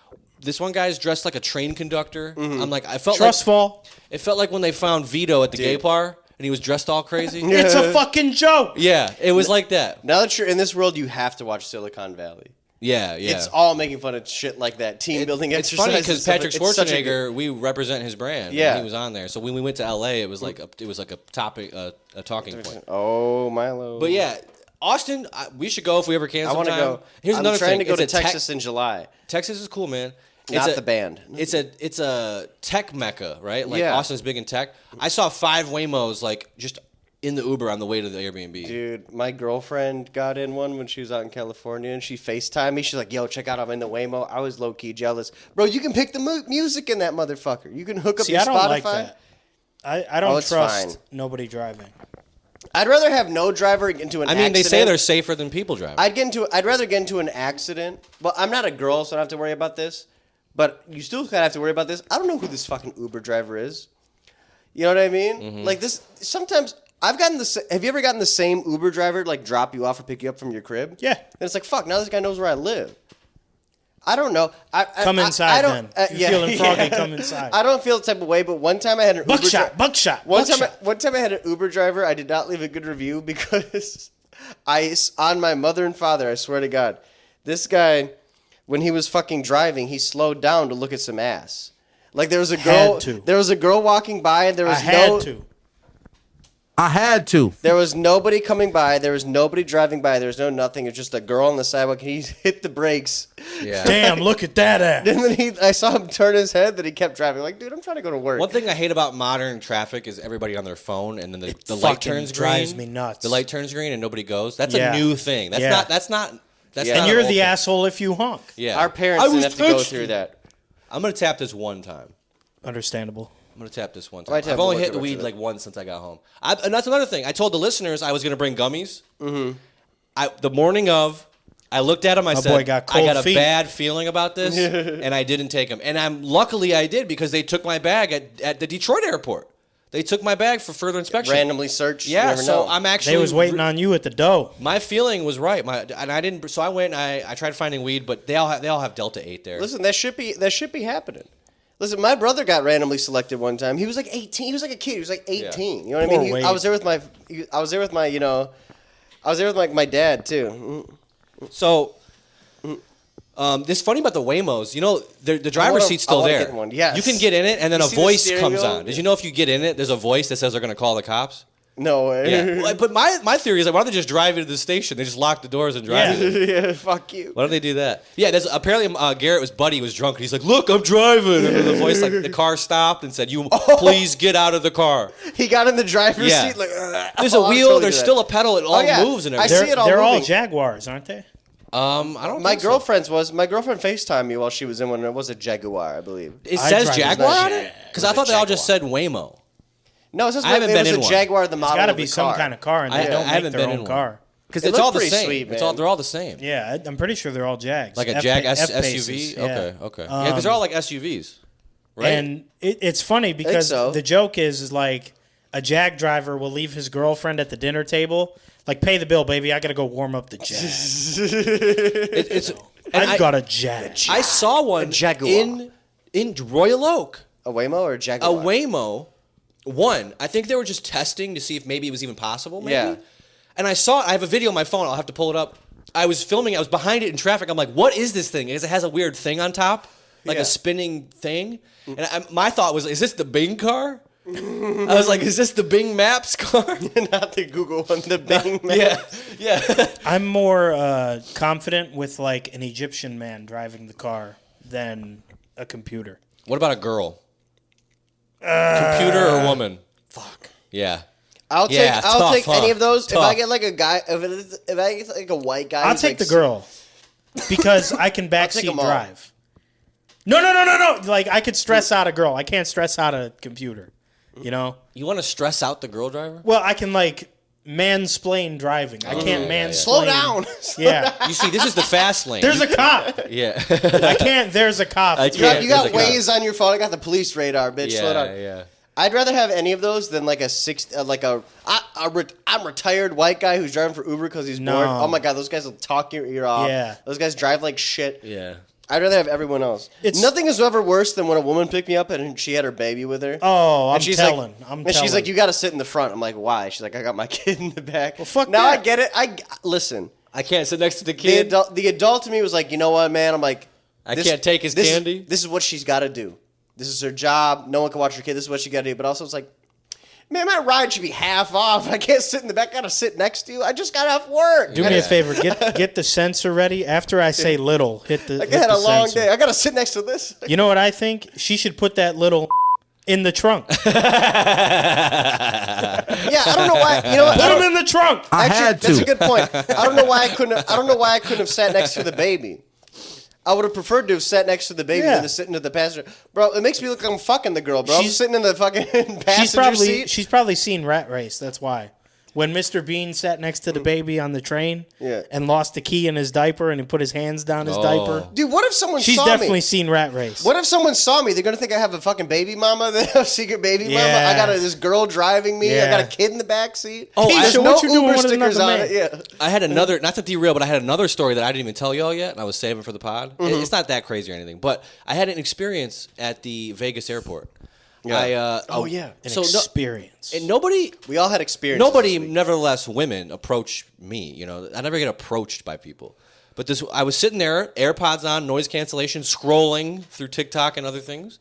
This one guy's dressed like a train conductor. Mm-hmm. I'm like, I felt Trustful. It felt like when they found Vito at the gay bar and he was dressed all crazy. It's a fucking joke. Yeah, it was like that. Now that you're in this world, you have to watch Silicon Valley. Yeah. It's all making fun of shit like that. Team building exercises. It's funny because Patrick Schwarzenegger, we represent his brand. Yeah, and he was on there. So when we went to LA, it was like a topic, a talking point. Oh, Milo. But yeah, Austin, we should go if we ever can. I want to go. Here's another thing. I'm trying to go to Texas in July. Texas is cool, man. Not the band. It's a tech mecca, right? Like Austin's big in tech. I saw 5 Waymos like just in the Uber on the way to the Airbnb. Dude, my girlfriend got in one when she was out in California, and she FaceTimed me. She's like, yo, check out, I'm in the Waymo. I was low-key jealous. Bro, you can pick the music in that motherfucker. You can hook up your Spotify. I don't like that. I don't trust nobody driving. I'd rather have no driver get into an accident. I mean, they say they're safer than people driving. I'd rather get into an accident. Well, I'm not a girl, so I don't have to worry about this. But you still kind of have to worry about this. I don't know who this fucking Uber driver is. You know what I mean? Mm-hmm. Like this, sometimes... Have you ever gotten the same Uber driver like drop you off or pick you up from your crib? Yeah. And it's like, fuck, now this guy knows where I live. I don't know. Come inside then. If you're feeling froggy, come inside. I don't feel the type of way, but one time I had an buckshot. One time I had an Uber driver. I did not leave a good review because on my mother and father, I swear to God, this guy, when he was fucking driving, he slowed down to look at some ass. Like there was a girl walking by, and I had to. There was nobody coming by. There was nobody driving by. There was no nothing. It was just a girl on the sidewalk. And he hit the brakes. Yeah. Damn, look at that ass. And then I saw him turn his head. That he kept driving. Like, dude, I'm trying to go to work. One thing I hate about modern traffic is everybody on their phone, and then the light turns green. Drives me nuts. The light turns green and nobody goes. That's a new thing. That's not. And you're the asshole if you honk. Yeah. Our parents didn't have to go through that. I'm gonna tap this one time. Understandable. I'm going to tap this one time. I've only hit the weed like once since I got home. And that's another thing. I told the listeners I was going to bring gummies. Mm-hmm. The morning of, I looked at them. I said, I got a bad feeling about this, and I didn't take them. And luckily I did because they took my bag at the Detroit airport. They took my bag for further inspection. Randomly searched. Yeah, so I'm actually. They was waiting on you at the door. My feeling was right. And I didn't. So I went and I tried finding weed, but they all have Delta 8 there. Listen, that should be happening. Listen, my brother got randomly selected one time. He was like 18. He was like a kid. He was like 18. Yeah. You know what I mean? I was there with my dad too. So, this funny about the Waymos. You know, the driver's seat's still there. Yes. You can get in it, and then a voice comes on. Did you know if you get in it, there's a voice that says they're going to call the cops? No way. Yeah. But my theory is like, why don't they just drive into the station? They just lock the doors and drive in. Yeah, fuck you. Why don't they do that? Yeah, there's apparently Garrett's buddy was drunk, and he's like, look, I'm driving. And the voice, like, the car stopped and said, please get out of the car. He got in the driver's seat like, there's a wheel, totally there's still a pedal, it all moves and everything. I see it all They're moving. all Jaguars, aren't they? I don't My girlfriend FaceTimed me while she was in one, and it was a Jaguar, I believe. It says Jaguar on it? Because I thought they all just said Waymo. No, it says it was a Jaguar, the model. It's got to be some kind of car, and they don't make their own car. Because it's all the same. Sweet, they're all the same. Yeah, I'm pretty sure they're all Jags. Like a Jag SUV? Yeah. Okay. Yeah, because they're all like SUVs, right? And it's funny because the joke is like a Jag driver will leave his girlfriend at the dinner table, like, pay the bill, baby, I got to go warm up the Jag. I've got a Jag. I saw one in Royal Oak. A Waymo or a Jaguar? A Waymo. One, I think they were just testing to see if maybe it was even possible. Maybe. Yeah. And I saw it. I have a video on my phone. I'll have to pull it up. I was filming. I was behind it in traffic. I'm like, what is this thing? Because it has a weird thing on top, like a spinning thing. And my thought was, is this the Bing car? I was like, is this the Bing Maps car? Not the Google one, the Bing Maps. Yeah. I'm more confident with like an Egyptian man driving the car than a computer. What about a girl? Computer or woman? Fuck. Yeah. I'll take any of those. Tough. If I get like a guy, if I get like a white guy, I'll take the girl because I can backseat drive. No. Like, I could stress out a girl. I can't stress out a computer. You know. You want to stress out the girl driver? Well, I can like mansplain driving. I can't mansplain. Slow down. Yeah. You see, this is the fast lane. There's a cop. Yeah. I can't. There's a cop. You got Waze on your phone. I got the police radar, bitch. Yeah, slow down. Yeah. I'd rather have any of those than like I'm retired white guy who's driving for Uber because he's bored. Oh my god, those guys will talk your ear off. Yeah. Those guys drive like shit. Yeah. I'd rather have everyone else. Nothing is ever worse than when a woman picked me up and she had her baby with her. Oh, I'm telling. She's like, you got to sit in the front. I'm like, why? She's like, I got my kid in the back. Well, fuck now that. I get it. Listen. I can't sit next to the kid. The adult to me was like, you know what, man? I'm like, I can't take his candy. This is what she's got to do. This is her job. No one can watch her kid. This is what she got to do. But also, it's like, man, my ride should be half off. I can't sit in the back. I got to sit next to you. I just got off work. Do me a favor. Get the sensor ready. After I say little, hit the. I had a long day. I got to sit next to this. You know what I think? She should put that little in the trunk. Yeah, I don't know why. You know what? Put him in the trunk. That's a good point. I don't know why I couldn't have sat next to the baby. I would have preferred to have sat next to the baby than to sit into the passenger. Bro, it makes me look like I'm fucking the girl, bro. I'm sitting in the fucking passenger seat. She's probably seen Rat Race. That's why. When Mr. Bean sat next to the baby on the train Yeah. and lost the key in his diaper and he put his hands down his diaper. Dude, what if someone She's saw me? definitely seen Rat Race. What if someone saw me? They're going to think I have a fucking baby mama. They have a secret baby mama. I got this girl driving me. I got a kid in the backseat. Oh, there's Keisha, no what you doing Uber with stickers another on man? it. Yeah. I had another, not to derail, but I had another story that I didn't even tell y'all yet, and I was saving for the pod. It's not that crazy or anything, but I had an experience at the Vegas airport. Yeah. An experience. And nobody... We all had experience. Nobody, nevertheless, women approach me. You know, I never get approached by people. But I was sitting there, AirPods on, noise cancellation, scrolling through TikTok and other things.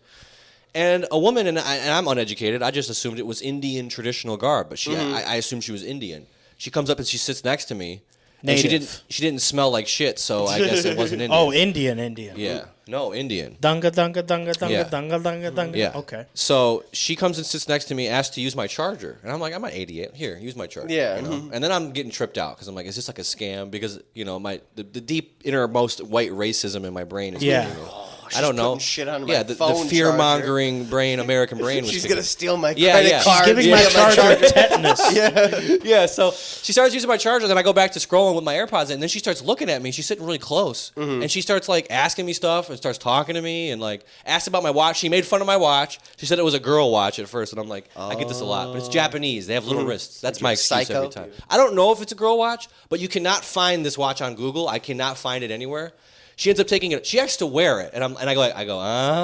And a woman, and I'm uneducated, I just assumed it was Indian traditional garb, but I assumed she was Indian. She comes up and she sits next to me. Native. And she didn't smell like shit, so I guess it wasn't Indian. Oh, Indian. Yeah. No, Indian. Dunga, dunga, dunga, dunga, Yeah. dunga, dunga, dunga. Yeah. Okay. So she comes and sits next to me, asks to use my charger. And I'm like, I'm not 88. Here, use my charger. Yeah. You know? And then I'm getting tripped out because I'm like, is this like a scam? Because, you know, the deep innermost white racism in my brain is Yeah. making me. I don't know. Shit on Yeah, my the phone fear-mongering brain, American brain was She's kicking. going to steal my Yeah, credit yeah. card. She's giving my charger tetanus. Yeah, so she starts using my charger, then I go back to scrolling with my AirPods in, and then she starts looking at me. She's sitting really close, and she starts like asking me stuff and starts talking to me and like asked about my watch. She made fun of my watch. She said it was a girl watch at first, and I'm like, I get this a lot, but it's Japanese. They have little wrists. That's my excuse psycho? every time. I don't know if it's a girl watch, but you cannot find this watch on Google. I cannot find it anywhere. She ends up taking it. She has to wear it, and I go.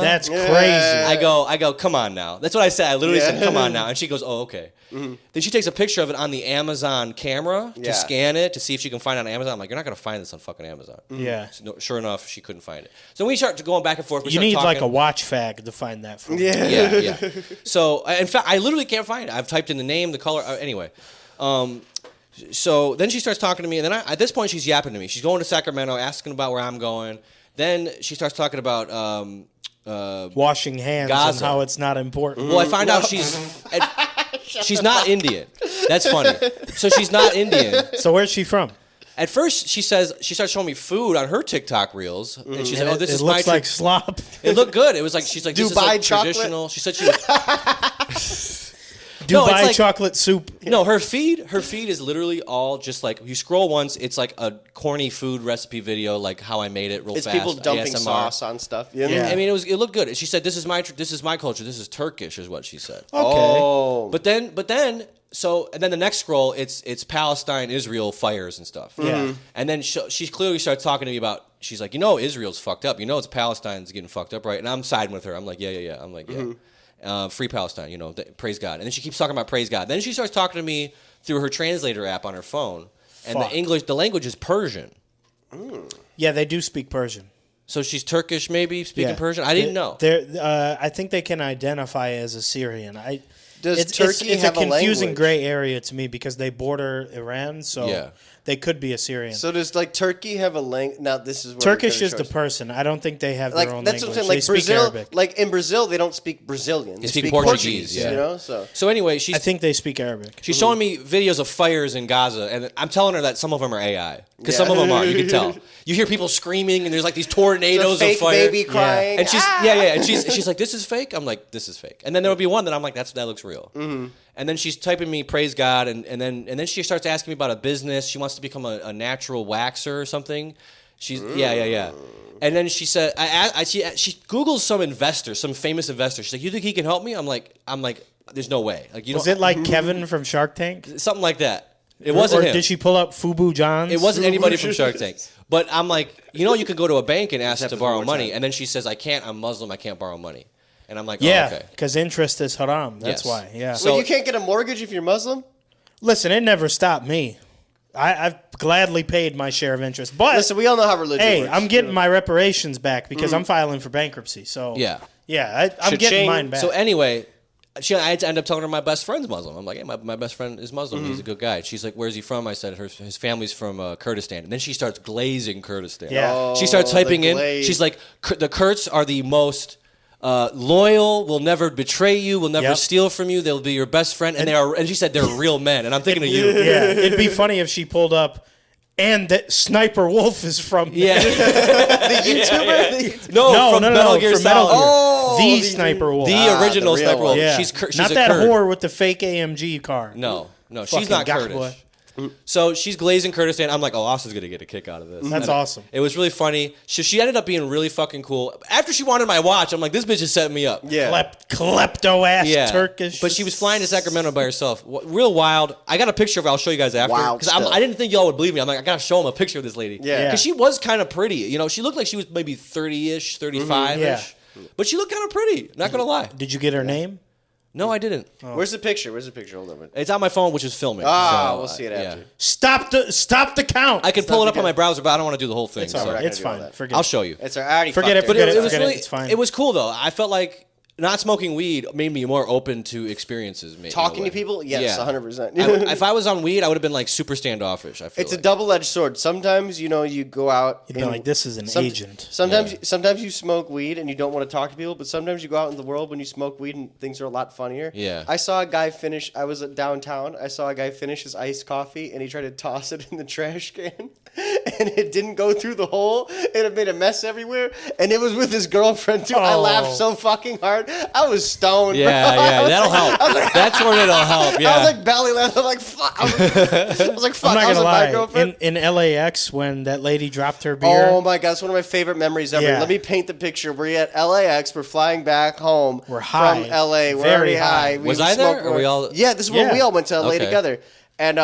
That's crazy. I go, come on now. That's what I said. I literally said, come on now. And she goes, oh, okay. Then she takes a picture of it on the Amazon camera to scan it to see if she can find it on Amazon. I'm like, you're not going to find this on fucking Amazon. Yeah. So, sure enough, she couldn't find it. So we start going back and forth. You need like a watch fag to find that for you. Yeah. So, in fact, I literally can't find it. I've typed in the name, the color. Anyway. So then she starts talking to me, and then at this point she's yapping to me. She's going to Sacramento, asking about where I'm going. Then she starts talking about washing hands Gaza. and how it's not important. Well, I find out she's not Indian. That's funny. So she's not Indian. So where's she from? At first, she starts showing me food on her TikTok reels, and she's like, "Oh, this It is looks my like slop. It looked good. It was like she's like, this is Dubai like chocolate? traditional. She said she was. Dubai it's like- chocolate soup. No, her feed is literally all just like you scroll once, it's like a corny food recipe video, like how I made it real It's fast. people dumping ASMR. sauce on stuff. You know? Yeah. I mean, it looked good. She said, "This is my culture. This is Turkish," is what she said. Okay. Oh. But then, and then the next scroll, it's Palestine, Israel fires and stuff. Yeah. And then she clearly starts talking to me about. She's like, Israel's fucked up. It's Palestine's getting fucked up, right? And I'm siding with her. I'm like, yeah. I'm like, yeah. Free Palestine, praise God. And then she keeps talking about praise God. Then she starts talking to me through her translator app on her phone. And the language is Persian. Yeah, they do speak Persian. So she's Turkish, maybe speaking Persian. I didn't know. I think they can identify as Assyrian. Does Turkey have a a confusing language? gray area to me because they border Iran, so they could be Assyrian. So does Turkey have a language? Now this is where Turkish is the person. I don't think they have their own that's language. what I'm saying. Like they speak Brazil, Arabic. like in Brazil, they don't speak Brazilian. They speak Portuguese, You know, So anyway, I think they speak Arabic. she's showing me videos of fires in Gaza, and I'm telling her that some of them are AI because some of them are. You can tell. You hear people screaming, and there's like these tornadoes fake of fire. baby crying. And she's like, "This is fake." I'm like, "This is fake." And then there will be one that I'm like, that looks real." And then she's typing me praise God, and then she starts asking me about a business. She wants to become a natural waxer or something. She's yeah. And then she said, she Googles some famous investor. She's like, "You think he can help me?" I'm like, "There's no way." Like, Was it like Kevin from Shark Tank? something like that? It wasn't or him. Did she pull up Fubu John's? It wasn't anybody from Shark Tank. But I'm like, you can go to a bank and ask to borrow money, and then she says, "I can't. I'm Muslim. I can't borrow money." And I'm like, oh, okay. because interest is haram. That's Yes. why. Yeah. So you can't get a mortgage if you're Muslim? Listen, it never stopped me. I've gladly paid my share of interest. But Listen, we all know how religion hey, works. I'm getting my reparations back because I'm filing for bankruptcy. So Yeah. I'm getting mine back. So anyway, I had to end up telling her my best friend's Muslim. I'm like, hey, my best friend is Muslim. He's a good guy. She's like, where's he from? I said, his family's from Kurdistan. And then she starts glazing Kurdistan. Yeah. She starts typing in. glaze. She's like, the Kurds are the most loyal, will never betray you, will never steal from you. They'll be your best friend. And she said they're real men. And I'm thinking of you. Yeah, it'd be funny if she pulled up, and that Sniper Wolf is from Yeah. the YouTuber? No, from Metal Gear from Metal Solid. Gear. Oh, the Sniper Wolf. The original the real Sniper Wolf. one. Yeah. She's Not a that Kurd. whore with the fake AMG car. No. No, she's not Kurdish. So she's glazing Kurdistan. I'm like, oh, Austin's going to get a kick out of this. That's awesome. It was really funny. She ended up being really fucking cool. After she wanted my watch, I'm like, this bitch is setting me up. Yeah. Klepto-ass Turkish. But she was flying to Sacramento by herself. Real wild. I got a picture of her. I'll show you guys after. Because I didn't think y'all would believe me. I'm like, I got to show them a picture of this lady. Yeah. Because she was kind of pretty. You know, she looked like she was maybe 30-ish, 35-ish. Yeah. But she looked kind of pretty. Not going to lie. Did you get her name? No, I didn't. Oh. Where's the picture? Hold on. It's on my phone, which is filming. We'll see it after. Stop the count. I could pull it up on my browser, but I don't want to do the whole thing. It's all right. It's fine. Forget it. I'll show you. It's already forget it. But Forget it was forget really, it. It's fine. It was cool though. I felt like not smoking weed made me more open to experiences. Talking to people, yes, 100%. If I was on weed, I would have been like super standoffish. I feel it's a double-edged sword. Sometimes you go out. You'd be like, this is an agent. Sometimes you smoke weed and you don't want to talk to people, but sometimes you go out in the world when you smoke weed and things are a lot funnier. Yeah. I saw a guy finish. I was downtown. I saw a guy finish his iced coffee and he tried to toss it in the trash can, and it didn't go through the hole. It made a mess everywhere, and it was with his girlfriend too. I laughed so fucking hard. I was stoned. Yeah, that'll help. That's when it'll help. Yeah. I was like belly laughing. I'm like, fuck. I was like, fuck. I'm not gonna lie. My girlfriend. In LAX, when that lady dropped her beer. Oh my god, it's one of my favorite memories ever. Yeah. Let me paint the picture. We're at LAX. We're flying back home. We're high. From LA. We're Very already high. Was I there? Or we all? Yeah, this is when we all went to LA Okay. together. And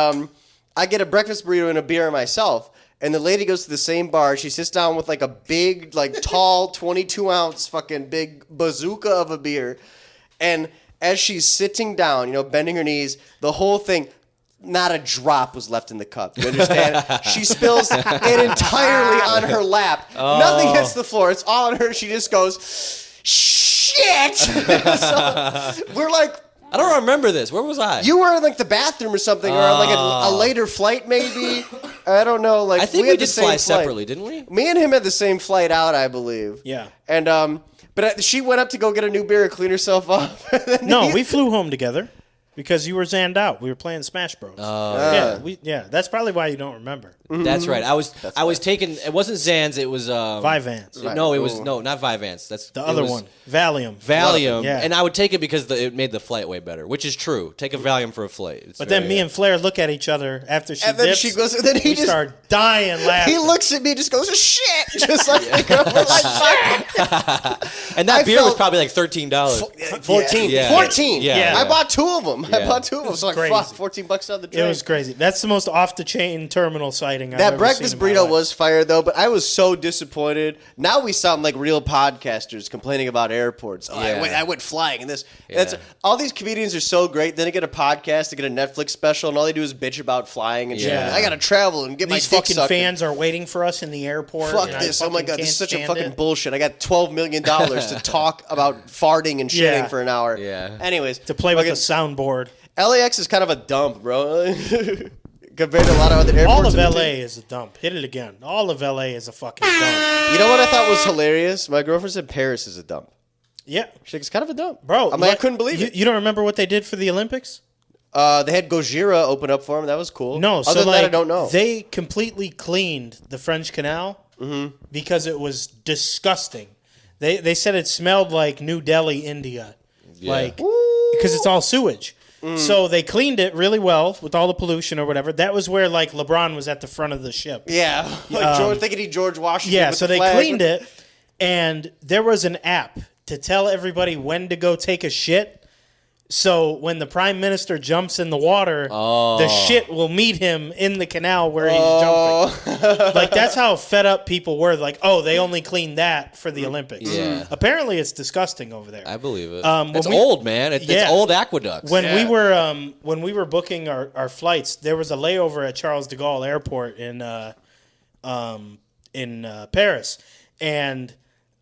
I get a breakfast burrito and a beer myself. And the lady goes to the same bar. She sits down with like a big, like tall, 22-ounce fucking big bazooka of a beer. And as she's sitting down, bending her knees, the whole thing, not a drop was left in the cup. You understand? She spills it entirely on her lap. Oh. Nothing hits the floor. It's all on her. She just goes, shit! So we're like... I don't remember this. Where was I? You were in like the bathroom or something, or on like a later flight, maybe. I don't know. Like I think we did fly separately, didn't we? Me and him had the same flight out, I believe. Yeah. And but she went up to go get a new beer and clean herself up. No, we flew home together because you were zanned out. We were playing Smash Bros. Yeah. That's probably why you don't remember. Mm-hmm. That's right. I was taking. It wasn't Zans. It was Vyvanse. No, it was not Vyvanse. That's the other one. Valium. Yeah. And I would take it because it made the flight way better, which is true. Take a Valium for a flight. But then me and Flair look at each other after she dips. Then she goes. And then he just start dying laughing. He looks at me and just goes shit, just like and that beer was probably like $13. 14. Yeah. 14. Yeah. I bought two of them. Yeah. So like fuck, $14 on the drain. It was crazy. That's the most off the chain terminal sighting I've ever That breakfast seen in my burrito life. was fire though, but I was so disappointed. Now we sound like real podcasters complaining about airports. Oh, I went flying and this. That's all these comedians are so great. Then they get a podcast, they get a Netflix special, and all they do is bitch about flying and shit. I gotta travel and get These my dick fucking sucked. fans are waiting for us in the airport. Fuck this! Oh my god, this is such a fucking bullshit. I got $12 million to talk about farting and shitting for an hour. Yeah. Anyways, to play with a soundboard. LAX is kind of a dump, bro. Compared to a lot of other airports. All of LA is a dump. Hit it again. All of LA is a fucking dump. You know what I thought was hilarious? My girlfriend said Paris is a dump. Yeah. She's like, it's kind of a dump. Bro. I'm like, I couldn't believe it. You don't remember what they did for the Olympics? They had Gojira open up for them. That was cool. No, Other than that, I don't know. They completely cleaned the French Canal because it was disgusting. They said it smelled like New Delhi, India. Yeah. Because it's all sewage. So they cleaned it really well with all the pollution or whatever. That was where like LeBron was at the front of the ship. Yeah, like George Washington. Yeah, so they cleaned it, and there was an app to tell everybody when to go take a shit. So when the prime minister jumps in the water, the shit will meet him in the canal where he's jumping. Like that's how fed up people were. Like, they only cleaned that for the Olympics. Yeah. Apparently, it's disgusting over there. I believe it. It's old, man. It's old aqueducts. When we were booking our flights, there was a layover at Charles de Gaulle Airport in Paris, and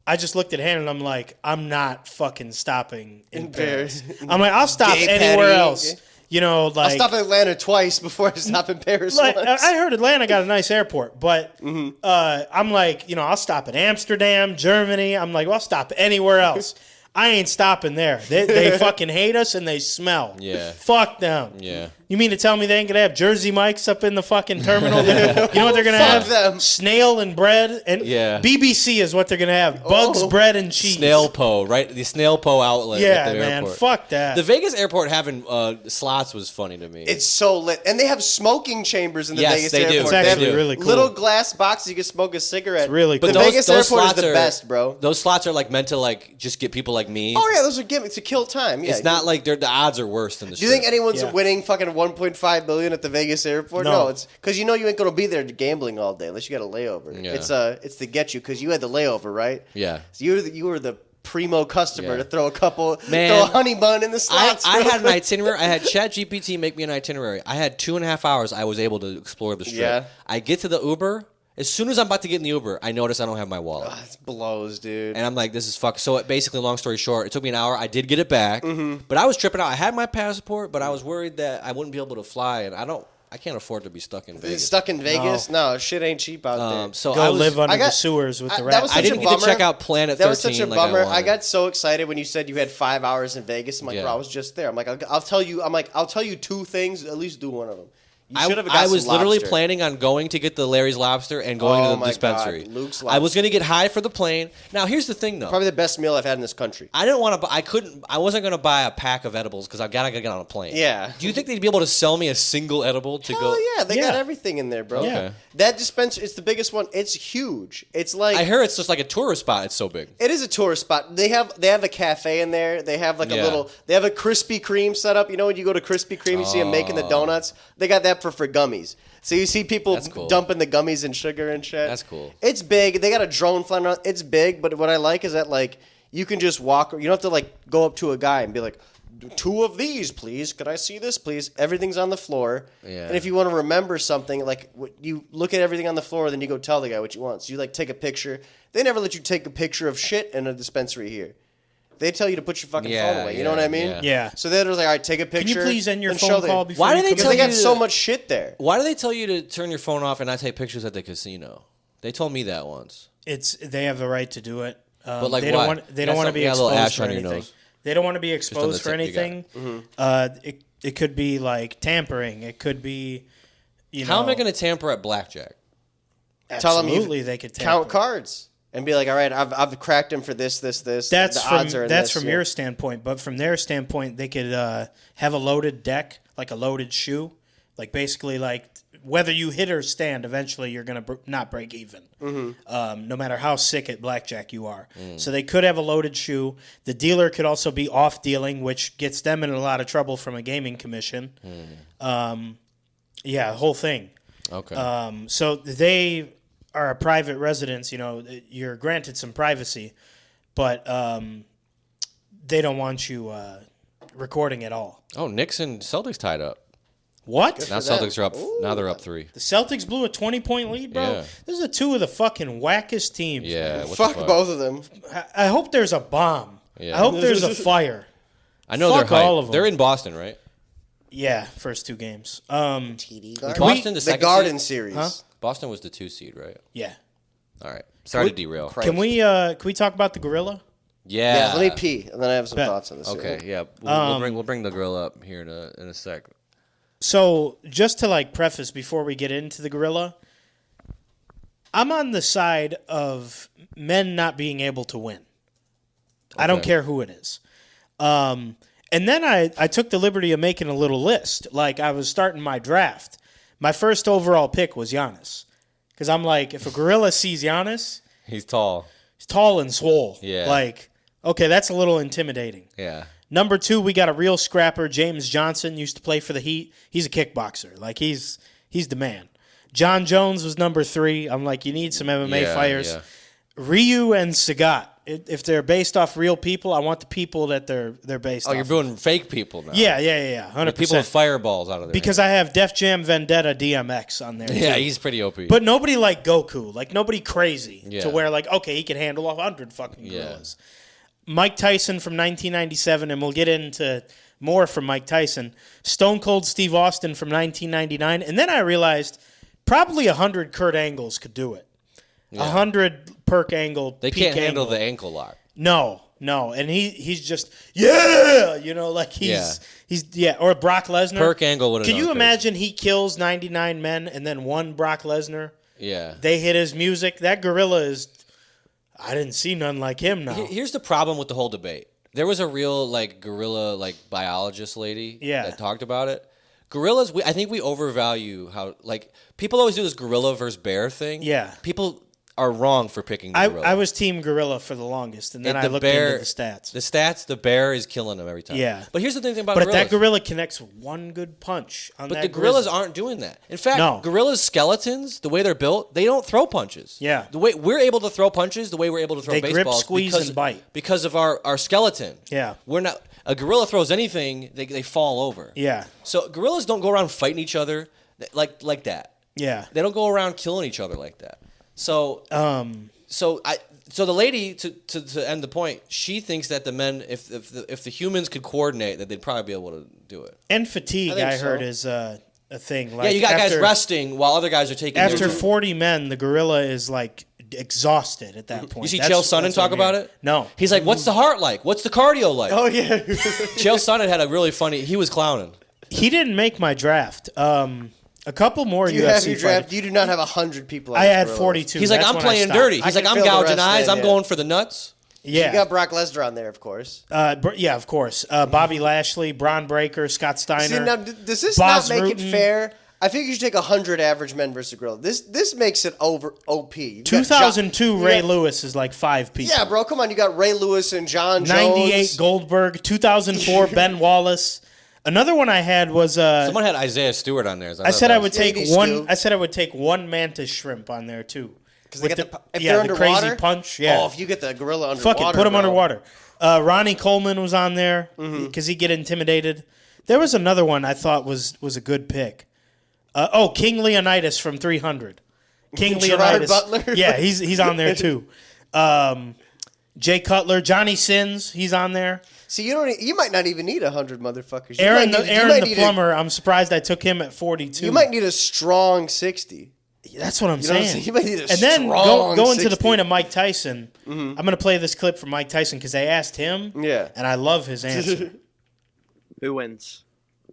I just looked at Hannah and I'm like, I'm not fucking stopping in Paris. I'm like, I'll stop anywhere else. I'll stop in Atlanta twice before I stop in Paris once. I heard Atlanta got a nice airport, but I'm like, I'll stop at Amsterdam, Germany. I'm like, well, I'll stop anywhere else. I ain't stopping there. They fucking hate us and they smell. Yeah. Fuck them. Yeah. You mean to tell me they ain't gonna have Jersey Mike's up in the fucking terminal? You know what they're gonna have? Them. Snail and bread, and BBC is what they're gonna have. Bugs, bread, and cheese. Snail Po, right? The Snail Po outlet. Yeah, at the man, airport. fuck that. The Vegas airport having slots was funny to me. It's so lit, and they have smoking chambers in the Vegas they airport. do. It's They actually have really cool. little glass boxes you can smoke a cigarette. It's really cool. The Vegas airport is the best, bro. Those slots are like meant to like just get people like me. Oh yeah, those are gimmicks to kill time. Yeah, it's not like the odds are worse than the. Do you think anyone's winning fucking $1.5 billion at the Vegas airport? No, it's because you ain't gonna be there gambling all day unless you got a layover. Yeah. It's to get you because you had the layover, right? Yeah. So you were the primo customer to throw throw a honey bun in the slots. I had an itinerary. I had ChatGPT make me an itinerary. I had 2.5 hours. I was able to explore the strip. Yeah. I get to the Uber. As soon as I'm about to get in the Uber, I notice I don't have my wallet. Oh, it blows, dude. And I'm like, this is fuck. So basically, long story short, it took me an hour. I did get it back, but I was tripping out. I had my passport, but I was worried that I wouldn't be able to fly, and I can't afford to be stuck in Vegas. Stuck in Vegas? No, shit ain't cheap out there. So I live under the sewers with the rats. I didn't get to check out Planet 13. That was such a bummer. I got so excited when you said you had 5 hours in Vegas. I'm like, bro, I was just there. I'm like, I'll tell you 2 things. At least do one of them. I was literally planning on going to get the Larry's Lobster and going to the dispensary. God, Luke's Lobster. I was going to get high for the plane. Now here's the thing, though. Probably the best meal I've had in this country. I didn't want to. I wasn't going to buy a pack of edibles because I gotta get on a plane. Yeah. Do you think they'd be able to sell me a single edible to go? Oh yeah, they got everything in there, bro. Yeah. Okay. That dispensary, it's the biggest one. It's huge. It's like I hear it's just like a tourist spot. It's so big. It is a tourist spot. They have a cafe in there. They have like they have a Krispy Kreme set up. You know when you go to Krispy Kreme, you see them making the donuts. They got that for gummies. So you see people dumping the gummies in sugar and shit. That's cool. It's big. They got a drone flying around. It's big, but what I like is that like you can just walk. You don't have to like go up to a guy and be like, 2 of these, please. Could I see this, please? Everything's on the floor. Yeah. And if you want to remember something, like you look at everything on the floor, then you go tell the guy what you want. So you like take a picture. They never let you take a picture of shit in a dispensary here. They tell you to put your fucking phone away. You know what I mean? Yeah. So they're like, all right, take a picture. Can you please end your phone call before? Why do they tell you? They got so much shit there. Why do they tell you to turn your phone off and not take pictures at the casino? They told me that once. They have the right to do it. But like, they don't want to be exposed for anything. They don't want to be exposed for anything. It could be like tampering. It could be, How am I going to tamper at blackjack? Absolutely, they could tamper. Count cards. And be like, all right, I've cracked him for this. That's from your standpoint, but from their standpoint, they could have a loaded deck, like a loaded shoe, like basically like whether you hit or stand, eventually you're gonna not break even, no matter how sick at blackjack you are. So they could have a loaded shoe. The dealer could also be off dealing, which gets them in a lot of trouble from a gaming commission. The whole thing. Okay. So they are a private residence, you're granted some privacy, but they don't want you recording at all. Oh, Knicks and Celtics tied up. What? Now Celtics are up. Now they're up 3. The Celtics blew a 20-point lead, bro. Yeah. Those are 2 of the fucking wackest teams. Yeah. Fuck both of them. I hope there's a bomb. Yeah. I hope there's a fire. I know Fuck they're hyped. all of them. They're in Boston, right? Yeah, first 2 games. TD Garden. Boston, the Garden series. Huh? Boston was the 2 seed, right? Yeah. All right. Sorry to derail. Can we talk about the gorilla? Yeah. Let me pee, and then I have some thoughts on this. Okay. Yeah. We'll bring the grill up here in a sec. So just to like preface before we get into the gorilla, I'm on the side of men not being able to win. Okay. I don't care who it is. And then I took the liberty of making a little list. Like I was starting my draft. My first overall pick was Giannis. Because I'm like, if a gorilla sees Giannis... He's tall. He's tall and swole. Yeah. Like, okay, that's a little intimidating. Yeah. Number 2, we got a real scrapper. James Johnson used to play for the Heat. He's a kickboxer. Like, he's the man. John Jones was number 3. I'm like, you need some MMA fighters. Yeah. Ryu and Sagat. If they're based off real people, I want the people that they're based off. Oh, you're doing fake people now. Yeah, 100%. People with fireballs out of their Because hands. I have Def Jam Vendetta DMX on there, Yeah, too. he's pretty OP. But nobody like Goku. Like, nobody crazy to where, like, okay, he can handle 100 fucking gorillas. Mike Tyson from 1997, and we'll get into more from Mike Tyson. Stone Cold Steve Austin from 1999. And then I realized probably 100 Kurt Angles could do it. 100 Perk Angle. They can't handle the ankle lock. No. and he's just like he's or Brock Lesnar. Perk Angle would have. Can you imagine he kills 99 men and then one Brock Lesnar? Yeah, they hit his music. That gorilla is. I didn't see none like him. Now here's the problem with the whole debate. There was a real gorilla biologist lady that talked about it. Gorillas, I think we overvalue how people always do this gorilla versus bear thing. Yeah, people are wrong for picking the gorilla. I was team gorilla for the longest, and then I looked into the stats. The bear is killing him every time. Yeah. But here's the thing about gorillas. But that gorilla connects one good punch on But that the gorillas aren't doing that. In fact, gorillas' skeletons, the way they're built, they don't throw punches. Yeah. The way we're able to throw punches, the way we're able to throw baseballs. They grip, squeeze, and bite. Because of our skeleton. Yeah. We're not... A gorilla throws anything, they fall over. Yeah. So gorillas don't go around fighting each other like that. Yeah. They don't go around killing each other like that. So... So the lady, to end the point, she thinks that the men, if the humans could coordinate, that they'd probably be able to do it. And fatigue, I heard, is a thing. You got guys resting while other guys are taking. After 40 men, the gorilla is exhausted at that point. You see Chael Sonnen talk about it? No. He's like, "What's the heart like? What's the cardio like?" Oh yeah. Chael Sonnen had a really funny. He was clowning. He didn't make my draft. A couple more UFC have your draft. You do not have 100 people. I had 42. He's like, I'm playing dirty. He's like, I'm gouging eyes. I'm going for the nuts. Yeah. You got Brock Lesnar on there, of course. Yeah, of course. Bobby Lashley, Braun Breaker, Scott Steiner. See, now, does this not make it fair? I think you should take 100 average men versus a gorilla. This makes it over OP. 2002 Ray Lewis is 5 people. Yeah, bro, come on. You got Ray Lewis and John Jones. 98 Goldberg. 2004 Ben Wallace. Another one I had was someone had Isaiah Stewart on there. I said I would take one. I said I would take one mantis shrimp on there too. Because if they're underwater, crazy punch. Yeah. Oh, if you get the gorilla underwater, fuck it, put him underwater. Ronnie Coleman was on there because he get intimidated. There was another one I thought was a good pick. King Leonidas from 300. King Leonidas. Butler? Yeah, he's on there too. Jay Cutler, Johnny Sins, he's on there. See, you might not even need 100 motherfuckers. Aaron the plumber, I'm surprised I took him at 42. You might need a strong 60. That's what I'm saying. You might need a and then going to the point of Mike Tyson, I'm going to play this clip from Mike Tyson because they asked him, and I love his answer. Who wins?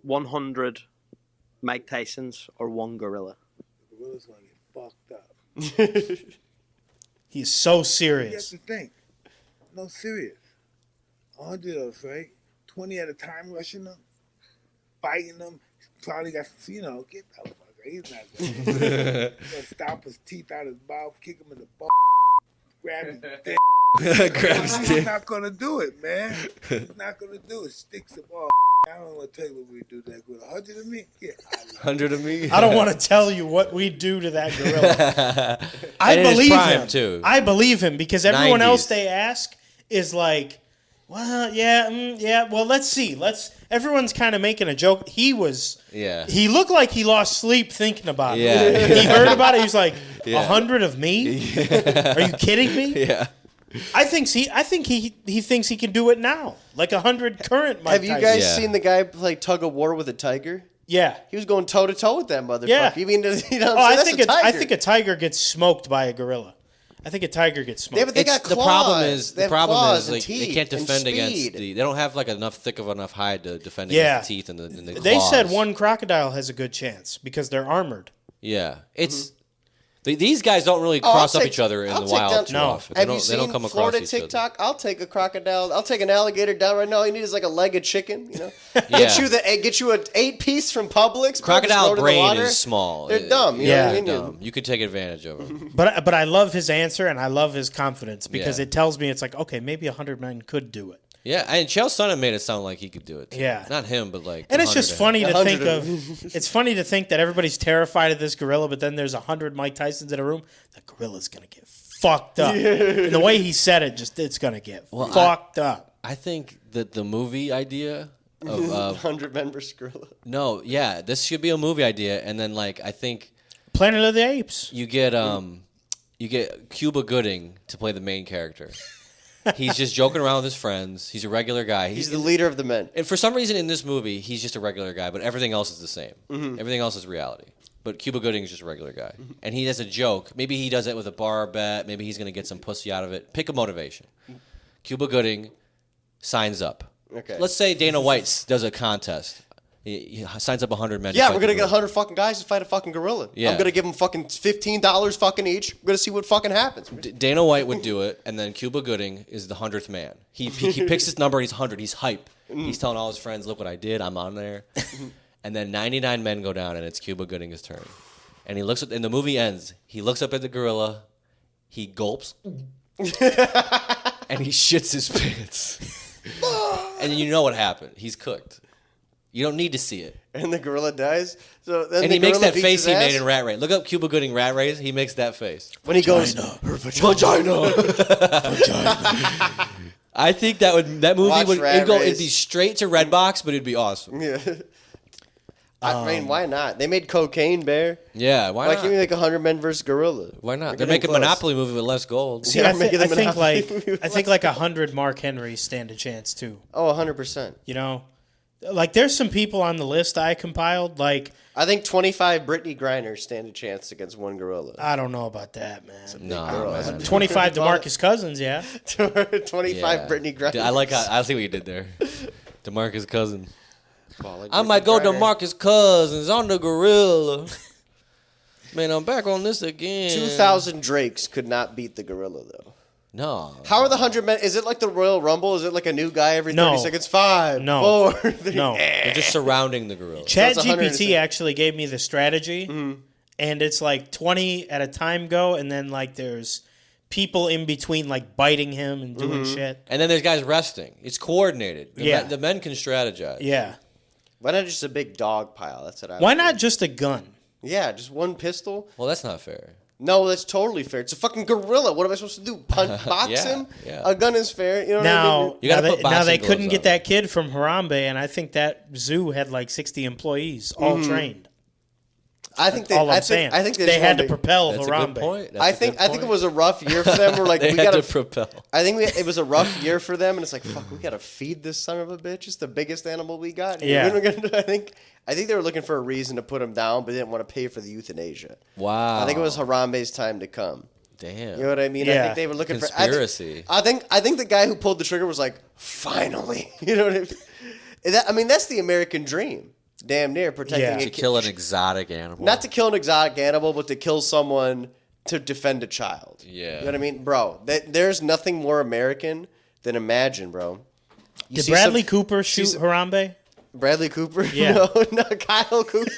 100 Mike Tysons or one gorilla? The gorilla's going to get fucked up. He's so serious. You have to think. No, serious. 100 of us, right? 20 at a time rushing them, fighting them. Probably got, get that fucker. He's not going to stomp his teeth out his mouth, kick him in the ball, grab his dick. He's not going to do it, man. He's not going to do it. Sticks of all. I don't want to tell you what we do to that gorilla. 100 of me? Yeah. 100 of me? I don't want to tell you what we do to that gorilla. I believe him. Too. I believe him because everyone else they ask is like, well, yeah, well, let's see. Everyone's kind of making a joke. He looked like he lost sleep thinking about it. Yeah. He heard about it. He was like, 100 of me? Yeah. Are you kidding me? Yeah. I think he thinks he can do it now. 100 current Mike Tyson. Have you guys seen the guy play tug of war with a tiger? Yeah. He was going toe to toe with that motherfucker. Yeah. You mean, I think a tiger gets smoked by a gorilla. I think a tiger gets smoked. Yeah, but they got claws. The problem is they can't defend against they don't have enough enough hide to defend against the teeth and the claws. They said one crocodile has a good chance because they're armored. Yeah. It's these guys don't really cross up each other in the wild too often. Have you seen Florida TikTok? I'll take a crocodile. I'll take an alligator down right now. All you need is a leg of chicken. Get you an 8-piece from Publix. Crocodile brain is small. They're dumb. You know what I mean? Dumb. You could take advantage of them. But I love his answer and I love his confidence because it tells me it's like, okay, maybe 100 men could do it. Yeah, and Chael Sonnen made it sound like he could do it too. Yeah. Not him, but And it's just funny to think of. It's funny to think that everybody's terrified of this gorilla, but then there's 100 Mike Tysons in a room. That gorilla's going to get fucked up. And the way he said it, it's going to get fucked up. I think that the movie idea of 100 men versus gorilla. No, yeah, this should be a movie idea, and then I think Planet of the Apes. You get Cuba Gooding to play the main character. He's just joking around with his friends. He's a regular guy. He's the leader of the men. And for some reason in this movie, he's just a regular guy, but everything else is the same. Mm-hmm. Everything else is reality. But Cuba Gooding is just a regular guy. Mm-hmm. And he has a joke. Maybe he does it with a bar bet. Maybe he's going to get some pussy out of it. Pick a motivation. Cuba Gooding signs up. Okay. Let's say Dana White does a contest. He signs up 100 men. Yeah, we're going to get 100 fucking guys to fight a fucking gorilla. Yeah. I'm going to give them fucking $15 fucking each. We're going to see what fucking happens. Dana White would do it, and then Cuba Gooding is the 100th man. He picks his number, and he's 100. He's hype. He's telling all his friends, look what I did. I'm on there. And then 99 men go down, and it's Cuba Gooding's turn. And he looks at, and the movie ends. He looks up at the gorilla. He gulps. And he shits his pants. And you know what happened. He's cooked. You don't need to see it. And the gorilla dies. So then and the he makes gorilla that beats face his he made ass? in Rat Race. Look up Cuba Gooding Rat Race. He makes that face. When he goes, her vagina. I think that movie Watch would Rat it'd Race. be straight to Redbox, but it'd be awesome. Yeah. I mean, why not? They made Cocaine Bear. Yeah, why Why not? can't we make 100 men versus gorilla? Why not? We're They're getting making a close. Monopoly movie with less gold. See, Yeah, I making the think Monopoly like movie I think like 100 Mark Henrys stand a chance too. Oh, 100%. You know, like there's some people on the list I compiled. Like I think 25 Brittany Griner stand a chance against one gorilla. I don't know about that, man. No, man. 25 DeMarcus Cousins, yeah. 25 Yeah. Brittany Griner. I see what you did there. DeMarcus Cousins. Like I might go to Griner. Marcus Cousins on the gorilla. Man, I'm back on this again. 2,000 Drakes could not beat the gorilla, though. No. How are the 100 men? Is it like the Royal Rumble? Is it like a new guy every 30 No. seconds? 5, No. 4, 3. No. They're just surrounding the gorilla. Chat it's 106. GPT actually gave me the strategy, and it's like 20 at a time go, and then like there's people in between like biting him and doing shit. And then there's guys resting. It's coordinated. Yeah. The men can strategize. Yeah. Why not just a big dog pile? That's what I Why would not do. just a gun? Yeah, just one pistol. Well, that's not fair. No, that's totally fair. It's a fucking gorilla. What am I supposed to do? Box Yeah, him? yeah. A gun is fair. You know what I Now, mean? You gotta now put they, boxing now they gloves couldn't on. get that kid from Harambe, and I think that zoo had like 60 employees, all trained. I think they. All I'm I saying. think they had to wanted- propel That's Harambe. a good point. That's I a think good I think it point. was a rough year for them. We're like, They we had gotta to propel. I think it was a rough year for them, and it's like, fuck, we gotta feed this son of a bitch. It's the biggest animal we got. Yeah. I think they were looking for a reason to put him down, but they didn't want to pay for the euthanasia. Wow. I think it was Harambe's time to come. Damn. You know what I mean? I Yeah. think they were looking Conspiracy. for I think the guy who pulled the trigger was like, finally. You know what I mean? That's the American dream. Damn near protecting Yeah. a To kid. kill an exotic animal. Not to kill an exotic animal, but to kill someone to defend a child. Yeah. You know what I mean? Bro, there's nothing more American than Imagine, bro. You Did see Bradley some- Cooper shoot Harambe? Bradley Cooper? Yeah. No, Kyle Cooper.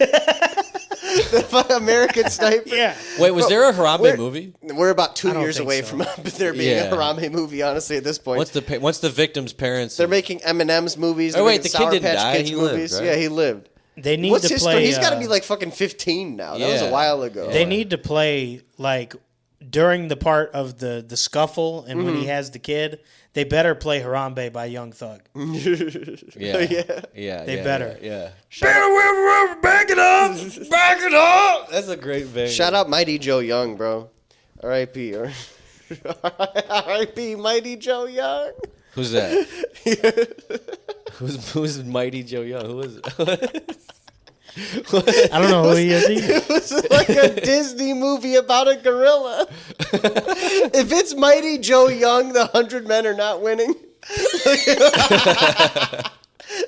The fucking American sniper. Yeah. Wait, was there a Harambe we're- movie? We're about 2 I don't years think away so. from there being Yeah. a Harambe movie, honestly, at this point. Once the victim's parents. They're making M&M's movies. Oh, They're wait, making the kid Sour didn't Patch die. Kids He lived, movies. right? Yeah, he lived. They need What's to his play. story? He's got to be like fucking 15 now. That was a Yeah. while ago. They need to play like during the part of the scuffle and when he has the kid. They better play Harambe by Young Thug. Yeah. Yeah. They better. Yeah. Back it up. Back it up. That's a great bang. Shout out Mighty Joe Young, bro. R.I.P. R.I.P. Mighty Joe Young. Who's that? Who's Mighty Joe Young? Who is it? I don't know who he is either. It was like a Disney movie about a gorilla. If it's Mighty Joe Young, the 100 men are not winning.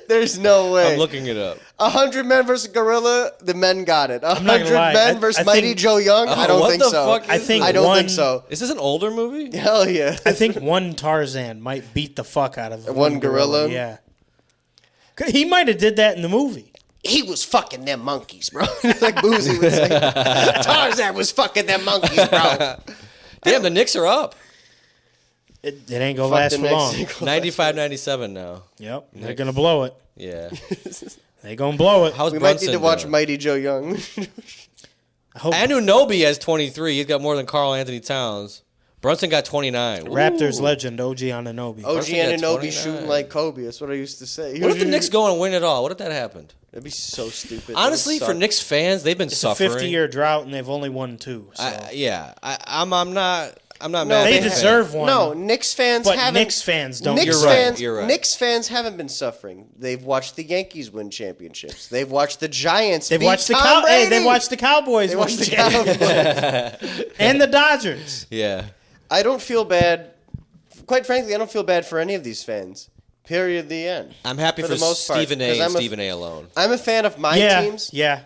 There's no way. I'm looking it up. 100 men versus gorilla, the men got it. not gonna 100 lie. men versus I Mighty think- Joe Young, I don't what think the so. fuck is I think I don't one, think so. Is this an older movie? Hell yeah. I think one Tarzan might beat the fuck out of One gorilla? Yeah. He might have did that in the movie. He was fucking them monkeys, bro. Like Boozy would say. Tarzan was fucking them monkeys, bro. Damn, the Knicks are up. It ain't gonna Fuck last the for long. Knicks. 95-97 now. Yep. They're gonna blow it. Yeah. They gonna blow it. How's We might Brunson need to watch doing? Mighty Joe Young. I hope Anunoby has 23. He's got more than Karl Anthony Towns. Brunson got 29. Raptors legend OG Anunoby. OG Brunson got Anunoby 29. shooting like Kobe. That's what I used to say. What if the Knicks go and win it all? What if that happened? That'd be so stupid. Honestly, That for would suck. Knicks fans, they've been It's suffering. a 50-year drought and they've only won 2. So. I'm not No, mad. they at the deserve fans. one. No, Knicks fans but haven't. Knicks fans don't. Knicks You're right, fans, you're right. Knicks fans haven't been suffering. They've watched the Yankees win championships. They've watched the Giants. They've beat watched the Tom Brady. They've watched the Cowboys They win watched the championships. Cowboys. And the Dodgers. Yeah. I don't feel bad quite frankly, I don't feel bad for any of these fans. Period. The end. I'm happy for the most part, Stephen A. and 'cause Stephen A. alone. I'm a fan of my teams. Yeah.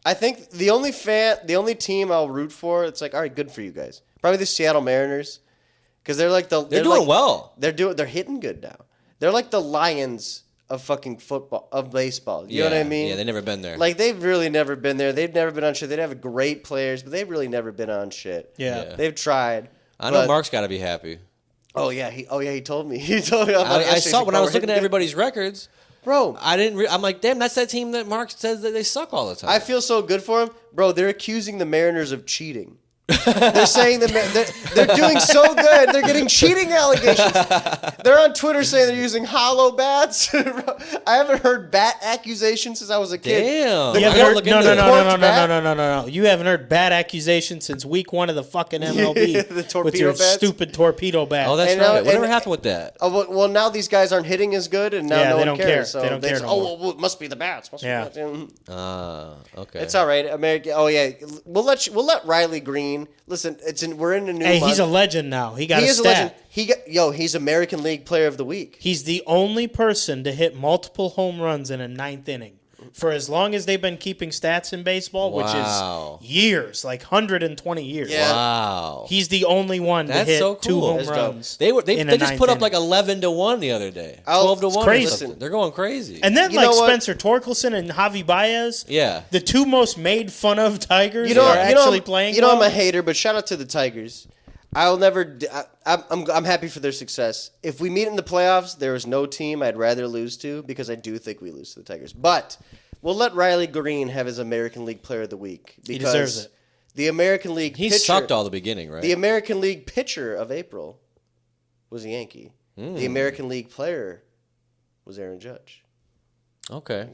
I think the only team I'll root for, it's like, all right, good for you guys. Probably the Seattle Mariners, because they're doing well. They're hitting good now. They're like the Lions of fucking football, of baseball. You know what I mean? Yeah, they've never been there. Like, they've really never been there. They've never been on shit. They have great players, but they've really never been on shit. Yeah. They've tried. I know Mark's got to be happy. Oh yeah, he told me. He told me. I saw when I was looking at everybody's records, bro. I'm like, damn, that's that team that Mark says that they suck all the time. I feel so good for him, bro. They're accusing the Mariners of cheating. They're saying they're doing so good. They're getting cheating allegations. They're on Twitter saying they're using hollow bats. I haven't heard bat accusations since I was a kid. Damn. No. You haven't heard bat accusations since week 1 of the fucking MLB. The torpedo with your bats? stupid torpedo bat. Oh, that's right. Whatever happened with that? Oh, well, now these guys aren't hitting as good, and now no they one don't cares. care. So they don't care say, no more. well, it must be the bats. Yeah. Okay. It's all right. America. Oh yeah, we'll let Riley Green. Listen, we're in a new. Hey, month. he's a legend now. He got He a is stat. a legend. He's American League Player of the Week. He's the only person to hit multiple home runs in a 9th inning. For as long as they've been keeping stats in baseball, Wow. which is years, like 120 years. Yeah. Wow. He's the only one to That's hit so 2 cool. home That's dope. runs. They in a just 9th put up inning. like 11-1 the other day. Oh, 12-1. it's crazy. or something. They're going crazy. And then You know what? Spencer Torkelson and Javi Baez, yeah. the 2 most made fun of Tigers You know, are actually playing. You know, well. I'm a hater, but shout out to the Tigers. I'll never. I'm happy for their success. If we meet in the playoffs, there is no team I'd rather lose to because I do think we lose to the Tigers. But we'll let Riley Green have his American League Player of the Week because He deserves it. The American League He pitcher, sucked all the beginning, right? The American League pitcher of April was a Yankee. The American League player was Aaron Judge. Okay.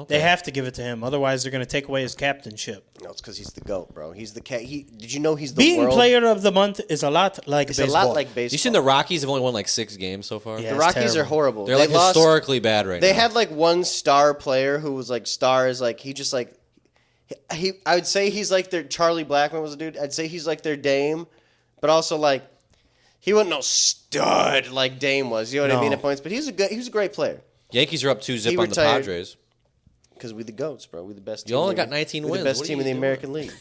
They have to give it to him, otherwise they're going to take away his captainship. No, it's because he's the GOAT, bro. He's the cat. Did you know he's the Being world? player of the month is a lot like It's baseball. a lot like baseball. You seen the Rockies have only won like 6 games so far? Yeah. The It's Rockies terrible. are horrible. They're like lost- historically bad right They now. had like one star player who was like stars. Like he just like I would say he's like their Charlie Blackmon was a dude. I'd say he's like their Dame, but also like he wasn't no stud like Dame was. You know what I mean at points. But he was a great player Yankees are up 2-0 He on retired. the Padres. because we the goats, bro. We the best. You team only in the- got 19 we wins. the best What are team you in the doing? American League.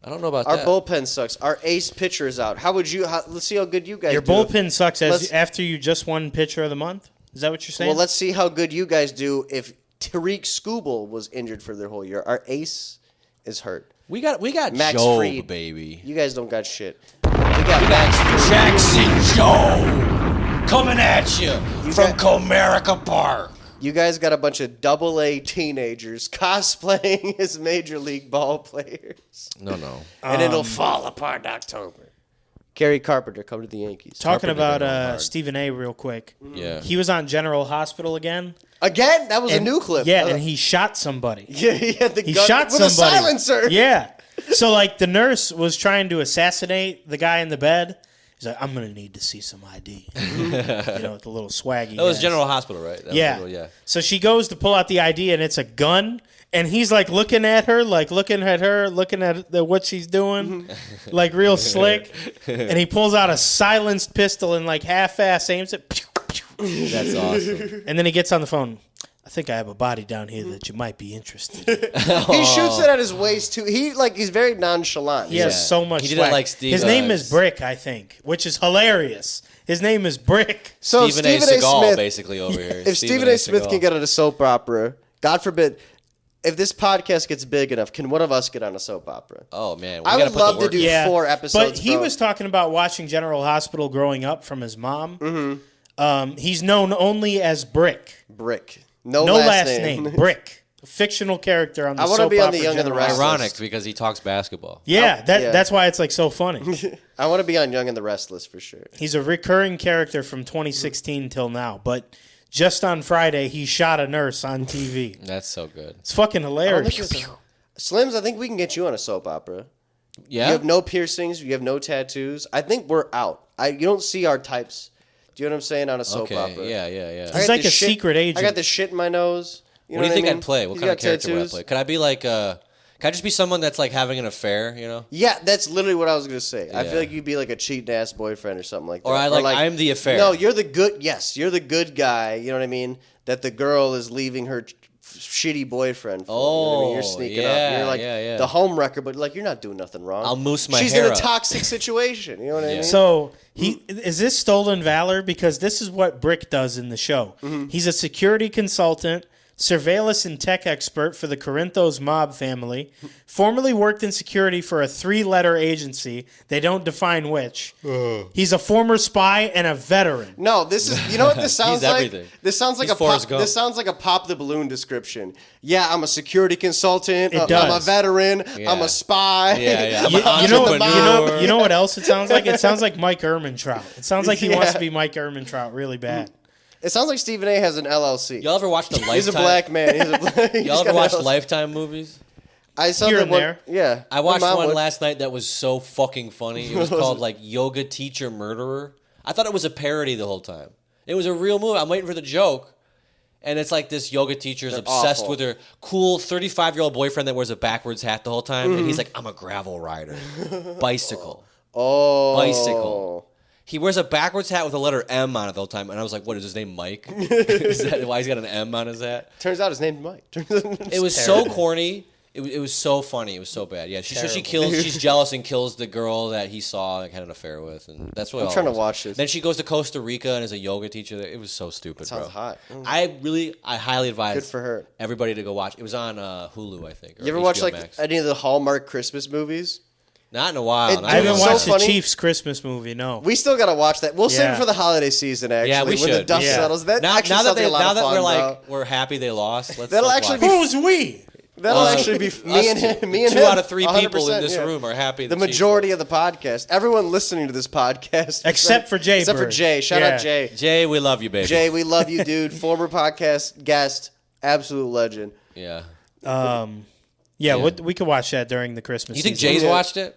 I don't know about Our that. bullpen sucks. Our ace pitcher is out. How would you? Let's see how good you guys Your do. bullpen sucks Let's- after you just won pitcher of the month? Is that what you're saying? Well, let's see how good you guys do if Tariq Skubal was injured for their whole year. Our ace is hurt. We got Max Job, Fried. baby. You guys don't got shit. We got Max Fried. Jackson Joe coming at you from Comerica Park. You guys got a bunch of AA teenagers cosplaying as Major League ball players. No. And it'll fall apart in October. Gary Carpenter, come to the Yankees. Talking Carpenter's been going about hard. Stephen A. real quick. Yeah. He was on General Hospital again. Again? That was a new clip. Yeah, and he shot somebody. Yeah, he had the He gun shot with somebody. a silencer. Yeah. So, like, the nurse was trying to assassinate the guy in the bed. He's like, I'm going to need to see some ID. You know, with the little swaggy. That was ass. General Hospital, right? That Yeah. was yeah. So she goes to pull out the ID, and it's a gun. And he's, like, looking at her, looking at what she's doing, like, real slick. And he pulls out a silenced pistol and, like, half-ass aims it. That's awesome. And then he gets on the phone. I think I have a body down here that you might be interested in. He shoots it at his waist, too. He's very nonchalant. He has so much He did it swag. like Steve, His name is Brick, I think, which is hilarious. His name is Brick. So Stephen A. Seagal, basically, over here. If Stephen A. Smith can get on a soap opera, God forbid, if this podcast gets big enough, can one of us get on a soap opera? Oh, man. I would love to do 4 episodes. But he was talking about watching General Hospital growing up from his mom. Mm-hmm. He's known only as Brick. Brick. No last name. Brick. A fictional character on the I soap wanna be on the opera Young and the General Restless. Hospital. Ironic because he talks basketball. Yeah, yeah. that's why it's like so funny. I want to be on Young and the Restless for sure. He's a recurring character from 2016 till now, but just on Friday he shot a nurse on TV. That's so good. It's fucking Oh, hilarious. Slims, I think we can get you on a soap opera. Yeah? You have no piercings. You have no tattoos. I think we're out. You don't see our types. Do you know what I'm saying on a soap opera? Yeah. I He's got like this a secret agent. I got the shit in my nose. What do you think I mean? I'd play? What He's kind of got character would I tattoos. play? Could I be like Can I just be someone that's like having an affair, you know? Yeah, that's literally what I was gonna say. I Yeah. feel like you'd be like a cheating ass boyfriend or something like that. Or I'm the affair. No, you're the good. Yes, you're the good guy. You know what I mean? That the girl is leaving her shitty boyfriend for. You know what I mean? You're sneaking up. You're like the home wrecker, but like you're not doing nothing wrong. I'll moose my She's hair in a up. toxic situation. You know what I mean? So is this stolen valor? Because this is what Brick does in the show. Mm-hmm. He's a security consultant, surveillance and tech expert for the Corinthos mob family, formerly worked in security for a 3-letter agency. They don't define which. He's a former spy and a veteran. No, this is. You know what this sounds He's like? everything. This sounds like He's Forrest Gump. This sounds like a pop the balloon description. Yeah, I'm a security consultant. It I'm a does. veteran. Yeah. I'm a spy. Yeah. I'm You, an you know, entrepreneur. you know what else it sounds like? It sounds like Mike Ehrmantraut. It sounds like he wants Yeah. to be Mike Ehrmantraut really bad. It sounds like Stephen A. has an LLC. Y'all ever watched the Lifetime? He's a black man. Y'all ever watched Lifetime movies? I saw Here that and one. there. Yeah, I watched My mom one would. last night that was so fucking funny. It was called like Yoga Teacher Murderer. I thought it was a parody the whole time. It was a real movie. I'm waiting for the joke. And it's like this yoga teacher is obsessed awful. with her cool 35-year-old boyfriend that wears a backwards hat the whole time. And he's like, I'm a gravel rider. Bicycle. Oh, Bicycle. He wears a backwards hat with a letter M on it the whole time. And I was like, what, is his name Mike? Is that why he's got an M on his hat? Turns out his name's Mike. It was so corny. It was so funny. It was so bad. Yeah, so she kills. She's jealous and kills the girl that he saw and had an affair with, and that's what I'm all trying it to was. watch this. Then she goes to Costa Rica and is a yoga teacher there. It was so stupid, Sounds bro. hot. I highly advise. Good for her. Everybody to go watch. It was on Hulu, I think. Or You ever HBO watch like Max. any of the Hallmark Christmas movies? Not in a while. It- not I haven't in a so while. watched the funny. Chiefs Christmas movie, no. We still gotta watch that. We'll save Yeah. it for the holiday season. Actually, Yeah, we when the should. dust Yeah. settles. That Now actually that sounds like a lot now of that fun, we're bro. like we're happy they lost. Let's That'll let's actually watch. Who's we? That'll actually be me and him. Me and Two him. out of three people 100%, in this yeah. room are happy. The majority of the podcast, everyone listening to this podcast, Except for Jay except for Bird. Jay. Shout Yeah. out Jay. Jay, we love you, baby. Jay, we love you, dude. Former podcast guest, absolute legend. Yeah. Yeah, we could watch that during the Christmas You think season. Jay's Yeah. watched it?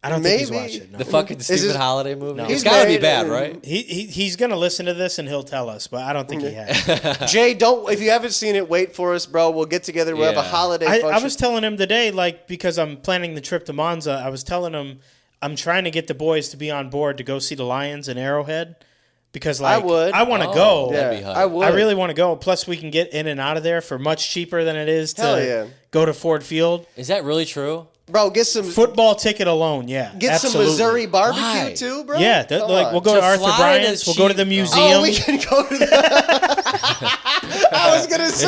I don't think he's Maybe. watched it. No. The fucking stupid it- holiday movie. No. It's He's got to be married bad, and- right? He's going to listen to this and he'll tell us, but I don't think he has. Jay, don't. If you haven't seen it, wait for us, bro. We'll get together. We'll have a Yeah. holiday I function. was telling him today, like, because I'm planning the trip to Monza, I was telling him I'm trying to get the boys to be on board to go see the Lions in Arrowhead because, like, I would. I want to Oh, go. that'd be yeah, hype. I would. I really want to go. Plus, we can get in and out of there for much cheaper than it is Hell to yeah. go to Ford Field. Is that really true? Bro, get some Football ticket alone, yeah. get absolutely. some Missouri barbecue Why? too, bro. Yeah, Come like on. we'll go To to Arthur fly to Bryant's. We'll go to the cheap- museum. Oh, we can go to that. I was gonna say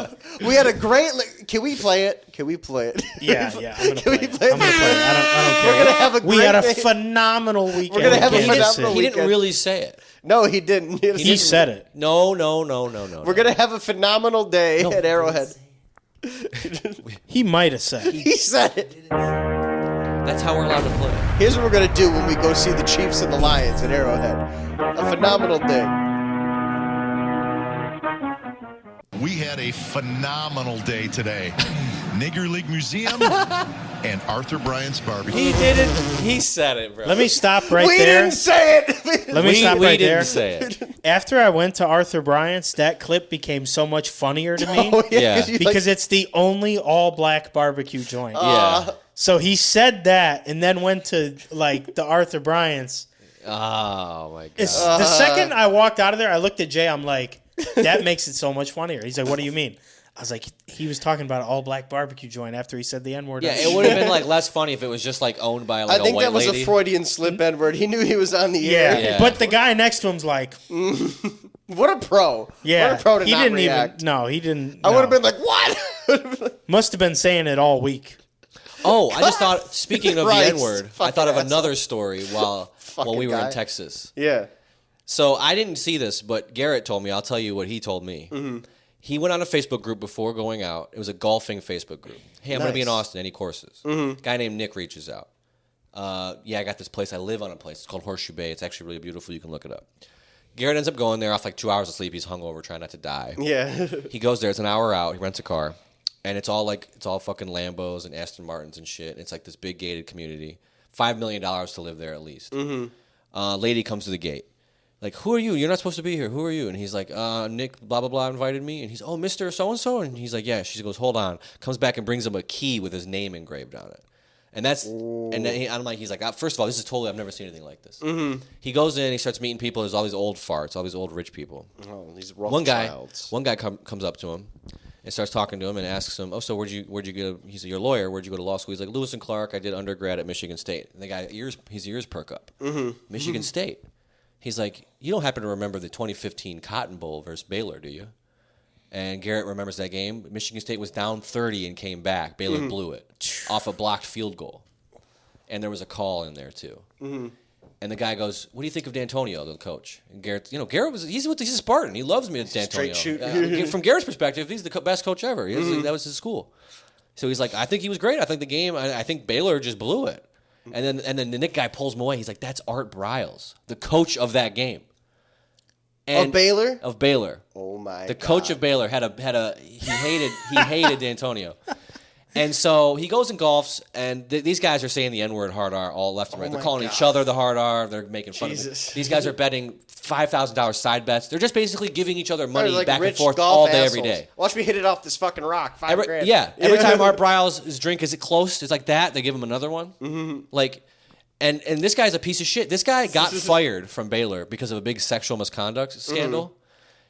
it. We had a great. Can we play it? Can we play it? Yeah, I'm gonna Can play we it. play I'm gonna play it. I don't care. We're gonna have a We great had a day. phenomenal weekend. gonna have a in Kansas phenomenal City. He didn't weekend. really say it. No, he didn't. He said it. No. We're gonna have a phenomenal day at Arrowhead. He might have said it. He said it. That's how we're allowed to play. Here's what we're gonna do when we go see the Chiefs and the Lions at Arrowhead. A phenomenal day. We had a phenomenal day today. Nigger League Museum and Arthur Bryant's Barbecue. He didn't. He said it, bro. Let me stop right We there. didn't say it. Let me stop we right didn't there. say it. After I went to Arthur Bryant's, that clip became so much funnier to me Oh, Yeah. 'cause you because it's the only all-black barbecue joint. Yeah. So he said that and then went to like the Arthur Bryant's. Oh my god. It's, the second I walked out of there, I looked at Jay. I'm like, that makes it so much funnier. He's like, what do you mean? I was like, he was talking about an all-black barbecue joint after he said the N-word. Yeah, it would have been like less funny if it was just like owned by like I think a white that was lady. a Freudian slip N-word. He knew he was on the Yeah. air. Yeah. But the guy next to him's like, What a pro. yeah. What a pro to he not didn't react. even. No, he didn't. I no. would have been like, what? Must have been saying it all week. Oh, I just thought. Speaking of Christ, the N-word, I fucking thought of asshole. another story while we were guy. in Texas. Yeah. So I didn't see this, but Garrett told me. I'll tell you what he told me. Mm-hmm. He went on a Facebook group before going out. It was a golfing Facebook group. Hey, I'm going to be in Nice. Austin. Any courses? Guy named Nick reaches out. Yeah, I got this place. I live on a place. It's called Horseshoe Bay. It's actually really beautiful. You can look it up. Garrett ends up going there off like 2 hours of sleep. He's hungover, trying not to die. Yeah. He goes there. It's an hour out. He rents a car, and it's all fucking Lambos and Aston Martins and shit. And it's like this big gated community. $5 million to live there at least. Lady comes to the gate. like, who are you? You're not supposed to be here. Who are you? And he's like, Nick, blah, blah, blah, invited me. And he's, oh, Mr. So-and-so. And he's like, yeah. She goes, hold on. Comes back and brings him a key with his name engraved on it. And that's, and then I'm like, he's like, first of all, this is totally, I've never seen anything like this. Mm-hmm. He goes in, he starts meeting people. There's all these old farts, all these old rich people. Oh, these Rothschilds. One guy comes up to him and starts talking to him and asks him, oh, so where'd you go? He's like, you're a lawyer. Where'd you go to law school? He's like, Lewis and Clark. I did undergrad at Michigan State. And the guy, his ears perk up. Mm-hmm. Michigan State. He's like, you don't happen to remember the 2015 Cotton Bowl versus Baylor, do you? And Garrett remembers that game. Michigan State was down 30 and came back. Baylor blew it off a blocked field goal. And there was a call in there, too. Mm-hmm. And the guy goes, what do you think of D'Antonio, the coach? And Garrett, he's a Spartan. He loves me, D'Antonio. Straight shoot. From Garrett's perspective, he's the best coach ever. That was his school. So he's like, I think he was great. I think Baylor just blew it. And then the Nick guy pulls him away. He's like, that's Art Briles, the coach of that game. Of Baylor? Of Baylor. Oh, my God. The coach of Baylor he hated D'Antonio. And so he goes and golfs, and these guys are saying the N-word hard R all left and right. They're calling each other the hard R. They're making fun of it. These guys are betting $5,000 side bets. They're just basically giving each other money like back and forth all day, every day. Watch me hit it off this fucking rock. $5,000. Yeah. Every time Art Briles' drink is close, it's like that. They give him another one. Mm-hmm. Like, and this guy's a piece of shit. This guy got fired from Baylor because of a big sexual misconduct scandal. Mm-hmm.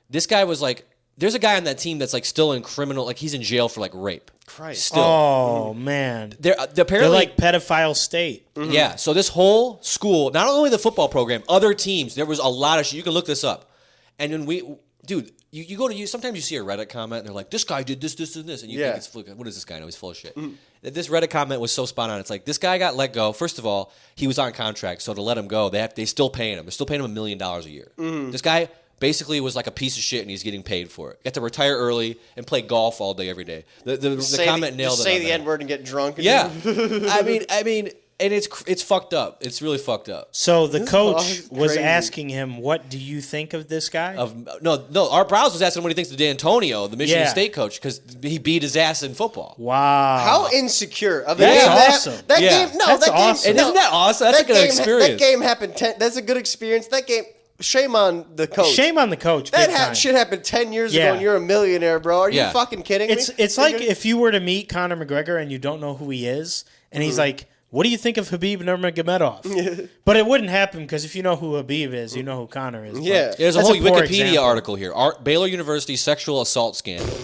This guy was like, there's a guy on that team that's like still in criminal, like he's in jail for like rape. Christ. Still. Oh, man. They're apparently They're like pedophile state. Mm-hmm. Yeah. So this whole school, not only the football program, other teams, there was a lot of shit. You can look this up. And then you go to sometimes you see a Reddit comment and they're like, this guy did this, this, and this. And you think it's, what is this guy know? He's full of shit. Mm-hmm. This Reddit comment was so spot on. It's like, this guy got let go. First of all, he was on contract. So to let him go, they still paying him. They're still paying him $1 million a year. Mm-hmm. This guy basically was like a piece of shit, and he's getting paid for it. Got to retire early and play golf all day, every day. The comment nailed it. Say the N-word and get drunk. Yeah, I mean, and it's fucked up. It's really fucked up. So the coach was asking him, "What do you think of this guy?" No. Art Briles was asking him what he thinks of D'Antonio, the Michigan State coach, because he beat his ass in football. Wow, how insecure of that's awesome. That game, that's awesome. And isn't that awesome? That's a good experience. That game happened. That's a good experience. That game. Shame on the coach. Shame on the coach. That shit happened 10 years ago, and you're a millionaire, bro. Are you fucking kidding me? It's like if you were to meet Conor McGregor and you don't know who he is, and he's like, "What do you think of Khabib Nurmagomedov?" But it wouldn't happen because if you know who Khabib is, you know who Conor is. Yeah, there's a whole Wikipedia article here. Baylor University sexual assault scandal.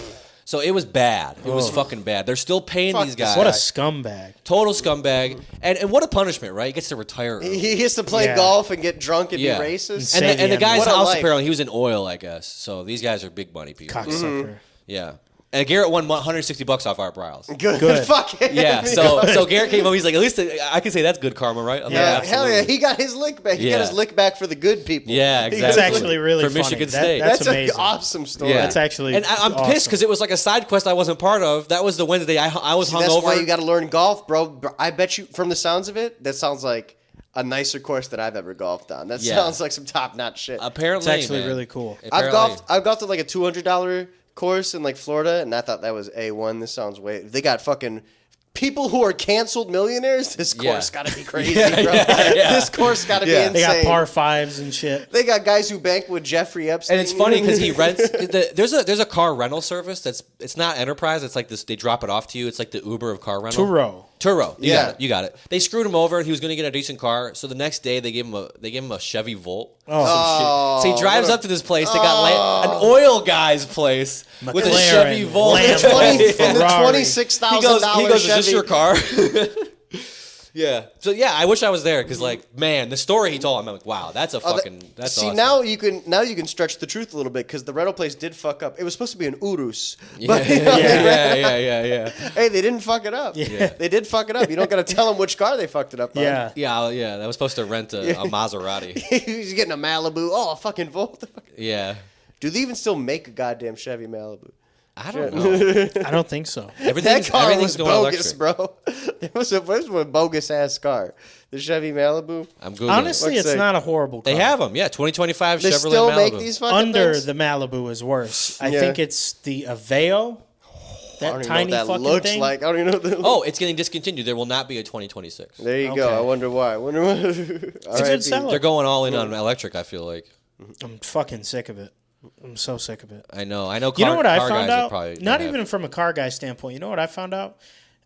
So it was bad. It was fucking bad. They're still paying these guys. What a scumbag. Total scumbag. And what a punishment, right? He gets to retire early. He gets to play golf and get drunk and be racist. And the guy's house, apparently, he was in oil, I guess. So these guys are big money people. Cocksucker. Mm-hmm. Yeah. And Garrett won $160 off Art Briles. Good. Fuck it. Yeah. So Garrett came home. He's like, at least I can say that's good karma, right? I'm like, hell yeah. He got his lick back. He got his lick back for the good people. Yeah, exactly. It's actually really for funny. Michigan State. That's amazing. An awesome story. Yeah. That's actually and I'm pissed because it was like a side quest I wasn't part of. That was the Wednesday I was hungover. That's why you got to learn golf, bro. I bet you, from the sounds of it, that sounds like a nicer course that I've ever golfed on. That sounds like some top-notch shit. Apparently, it's actually really cool. I've golfed at like a $200 course in like Florida, and I thought that was A1. This sounds they got fucking people who are canceled millionaires. This course got to be crazy, bro. This course got to be insane. They got par fives and shit. They got guys who bank with Jeffrey Epstein. And it's funny because he rents. There's a car rental service it's not Enterprise. It's like this. They drop it off to you. It's like the Uber of car rental. Turo. You got it. They screwed him over. He was going to get a decent car. So the next day they gave him a Chevy Volt. So he drives up to this place. They got an oil guy's place with a Chevy Volt. And the $26,000 He goes, Chevy. "Is this your car?" Yeah. So I wish I was there because the story he told, I'm like, wow, that's a fucking. That's see, awesome. now you can stretch the truth a little bit because the rental place did fuck up. It was supposed to be an Urus. But, yeah. Hey, they didn't fuck it up. Yeah. They did fuck it up. You don't got to tell them which car they fucked it up on. Yeah. That was supposed to rent a Maserati. He's getting a Malibu. Oh, a fucking Volt. Yeah. Do they even still make a goddamn Chevy Malibu? I don't know. I don't think so. That car was bogus, bro. It was a bogus ass car. The Chevy Malibu. I'm Googling. Honestly, it's not a horrible car. They have them. Yeah, 2025 Chevrolet Malibu. They still make these fucking Under things? the Malibu is worse. I think it's the Aveo. That tiny fucking looks thing. like. I don't even know what that looks. Oh, it's getting discontinued. There will not be a 2026. There you go. I wonder why. It's a good seller. They're going all in on electric, I feel like. I'm fucking sick of it. I'm so sick of it. I know. You know what I found out? Not even from a car guy standpoint. You know what I found out?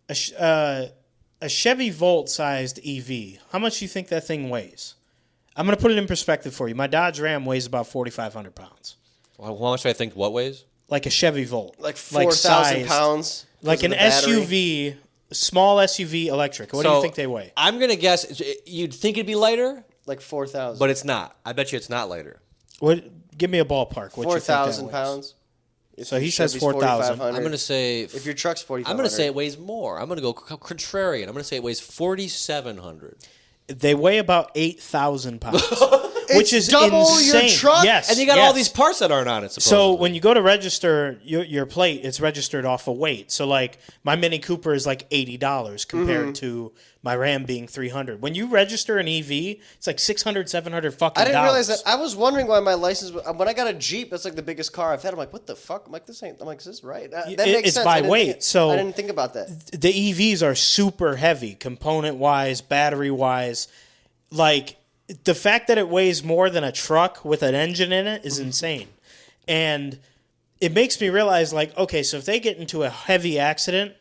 A Chevy Volt-sized EV. How much do you think that thing weighs? I'm going to put it in perspective for you. My Dodge Ram weighs about 4,500 pounds. Well, how much do I think what weighs? Like a Chevy Volt. Like 4,000 pounds? Like an SUV, small SUV electric. What do you think they weigh? I'm going to guess you'd think it'd be lighter? Like 4,000. But it's not. I bet you it's not lighter. Give me a ballpark. 4,000 pounds. So he says 4,000. I'm going to say... If your truck's 4,500. I'm going to say it weighs more. I'm going to go contrarian. I'm going to say it weighs 4,700. They weigh about 8,000 pounds. Which is double insane. Your truck? Yes. And you got all these parts that aren't on it, supposedly. So when you go to register your plate, it's registered off of weight. So like my Mini Cooper is like $80 compared to my Ram being $300. When you register an EV, it's like $600, $700 fucking I didn't realize that. I was wondering why my license when I got a Jeep, that's like the biggest car I've had. I'm like, what the fuck? I'm like, is this right? That makes it's sense. by weight. So I didn't think about that. The EVs are super heavy, component-wise, battery-wise. Like, the fact that it weighs more than a truck with an engine in it is insane. And it makes me realize, like, okay, so if they get into a heavy accident,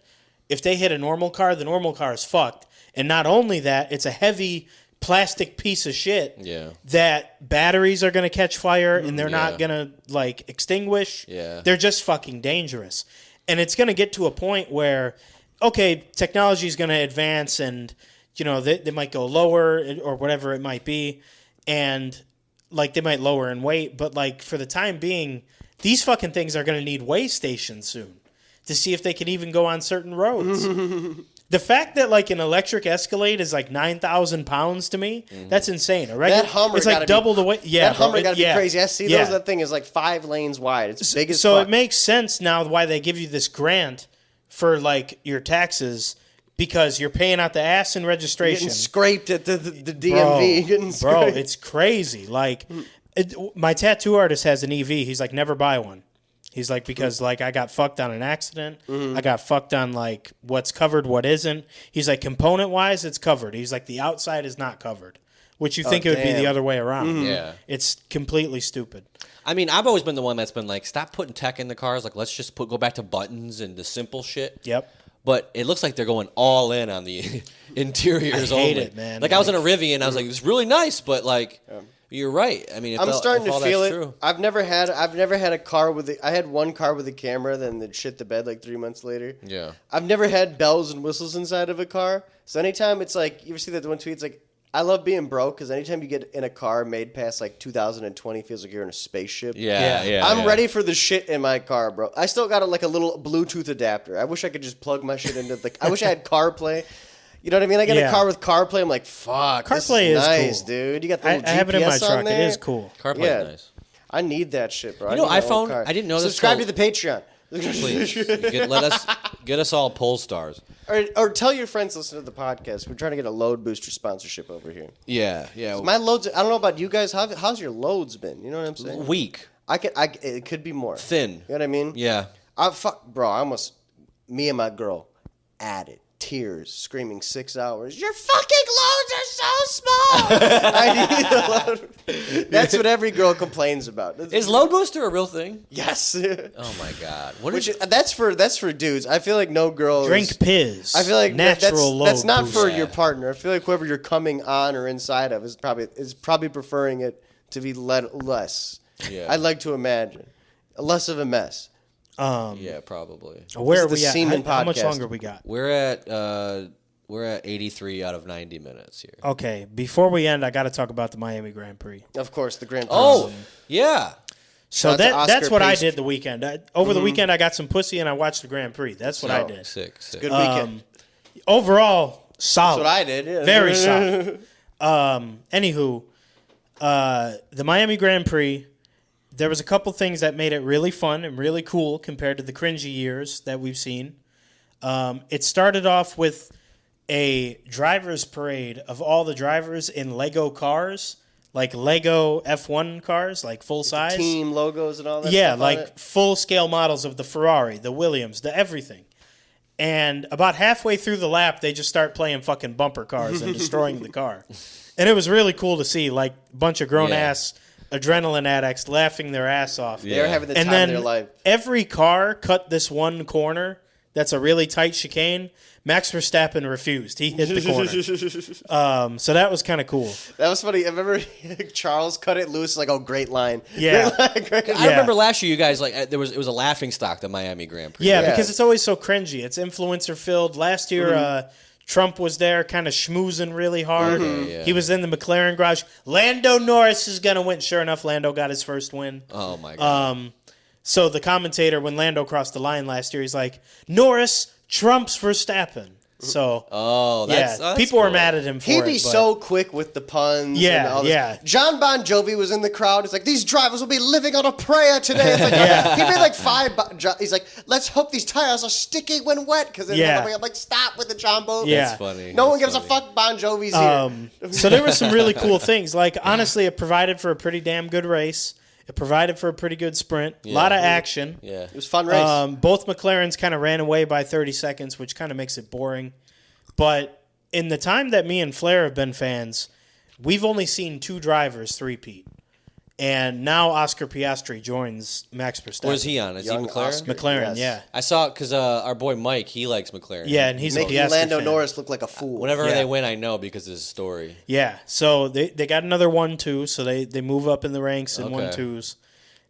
if they hit a normal car, the normal car is fucked. And not only that, it's a heavy plastic piece of shit that batteries are going to catch fire and they're not going to, like, extinguish. Yeah. They're just fucking dangerous. And it's going to get to a point where, okay, technology is going to advance and... You know, they might go lower or whatever it might be, and, like, they might lower in weight. But, like, for the time being, these fucking things are going to need weigh stations soon to see if they can even go on certain roads. The fact that, like, an electric Escalade is, like, 9,000 pounds to me, that's insane. That Hummer it's like double the weight. Yeah, that Hummer got to be crazy. I see those. That thing is, like, 5 lanes wide. It's big as so fuck. It makes sense now why they give you this grant for, like, your taxes. Because you're paying out the ass in registration. Getting scraped at the DMV. Bro, it's crazy. Like, my tattoo artist has an EV. He's like, never buy one. He's like, because, like, I got fucked on an accident. I got fucked on, like, what's covered, what isn't. He's like, component-wise, it's covered. He's like, the outside is not covered. Which you think it would be the other way around. Yeah. It's completely stupid. I mean, I've always been the one that's been like, stop putting tech in the cars. Like, let's just go back to buttons and the simple shit. Yep. But it looks like they're going all in on the interiors only. I hate it, man. Like, I was in a Rivian, I was like, it's really nice, but, like, you're right. I mean, I'm starting to feel it. True. I've never had a car with I had one car with a camera, then it shit the bed like 3 months later. Yeah. I've never had bells and whistles inside of a car. So anytime it's like, you ever see that one tweet? It's like, I love being broke because anytime you get in a car made past like 2020, feels like you're in a spaceship. Yeah. I'm ready for the shit in my car, bro. I still got a little Bluetooth adapter. I wish I could just plug my shit into I wish I had CarPlay. You know what I mean? I get a car with CarPlay. I'm like, fuck, CarPlay this is nice, cool. dude. You got the little GPS I have it in my truck. on there. It is cool. CarPlay is nice. I need that shit, bro. You know, iPhone, I didn't know this. Subscribe to the Patreon. Please. Get us all poll stars. Or tell your friends to listen to the podcast. We're trying to get a load booster sponsorship over here. Yeah. My loads, I don't know about you guys. How's your loads been? You know what I'm saying? Weak. It could be more. Thin. You know what I mean? Yeah. Me and my girl added. Tears, screaming 6 hours. Your fucking loads are so small. I need a load. That's what every girl complains about. Is load booster a real thing? Yes. Oh my god. That's for dudes. I feel like no girls drink Piz. I feel like natural load. That's not booster. for your partner. I feel like whoever you're coming on or inside of is probably preferring it to be less. Yeah. I'd like to imagine less of a mess. Yeah, probably. Where are we the at? Seaman How much podcast. longer we got? We're at 83 out of 90 minutes here. Okay, before we end, I got to talk about the Miami Grand Prix. Of course, the Grand Prix. Oh, yeah. So Shout that's what Pace. I did the weekend. Over the weekend, I got some pussy and I watched the Grand Prix. That's what I did. Sick. Good weekend. Overall, solid. That's what I did. Yeah. Very solid. Anywho, the Miami Grand Prix, there was a couple things that made it really fun and really cool compared to the cringy years that we've seen. It started off with a driver's parade of all the drivers in Lego cars, like Lego F1 cars, like full size. Team logos and all that Yeah, stuff like on it. full-scale models of the Ferrari, the Williams, the everything. And about halfway through the lap, they just start playing fucking bumper cars and destroying the car. And it was really cool to see, like, a bunch of grown-ass adrenaline addicts laughing their ass off. They're having the time of their life. Every car cut this one corner that's a really tight chicane. Max Verstappen refused. He hit the corner. So that was kind of cool. That was funny. I remember Charles cut it. Lewis was like, "Oh, great line." Yeah. Great line. I remember last year you guys like it was a laughing stock, the Miami Grand Prix. Yeah, because it's always so cringy. It's influencer filled. Last year, Trump was there, kind of schmoozing really hard. He was in the McLaren garage. Lando Norris is gonna win. Sure enough, Lando got his first win. Oh my god. So the commentator, when Lando crossed the line last year, he's like, Norris trumps Verstappen. So, that's people cool. were mad at him for it. He'd be so quick with the puns. Yeah, and all this. yeah. John Bon Jovi was in the crowd. It's like, these drivers will be living on a prayer today. It's like, he made like 5. He's like, let's hope these tires are sticky when wet. Because I'm like, stop with the John Bon. Yeah. That's funny. No one gives a fuck. Bon Jovi's here. So there were some really cool things. Like, honestly, it provided for a pretty damn good race. It provided for a pretty good sprint. A lot of action. Yeah. It was a fun race. Both McLarens kind of ran away by 30 seconds, which kind of makes it boring. But in the time that me and Flair have been fans, we've only seen 2 drivers three-peat. And now Oscar Piastri joins Max Verstappen. Where's he on? Is Young he McLaren? Oscar. McLaren, Yes. yeah. I saw it because our boy Mike, he likes McLaren. Yeah, and he's Making a Piastri Lando fan. Norris look like a fool. Whenever Yeah. they win, I know because of his story. Yeah, so they got another 1-2, so they move up in the ranks in Okay. 1-2s.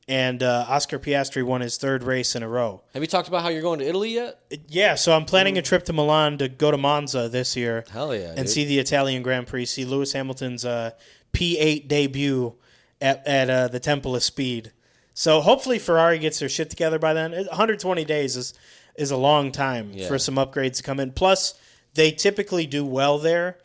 And Oscar Piastri won his 3rd race in a row. Have you talked about how you're going to Italy yet? Yeah, so I'm planning a trip to Milan to go to Monza this year. Hell yeah, and dude. see the Italian Grand Prix, see Lewis Hamilton's P8 debut at the Temple of Speed. So hopefully Ferrari gets their shit together by then. 120 days is a long time for some upgrades to come in. Plus, they typically do well there,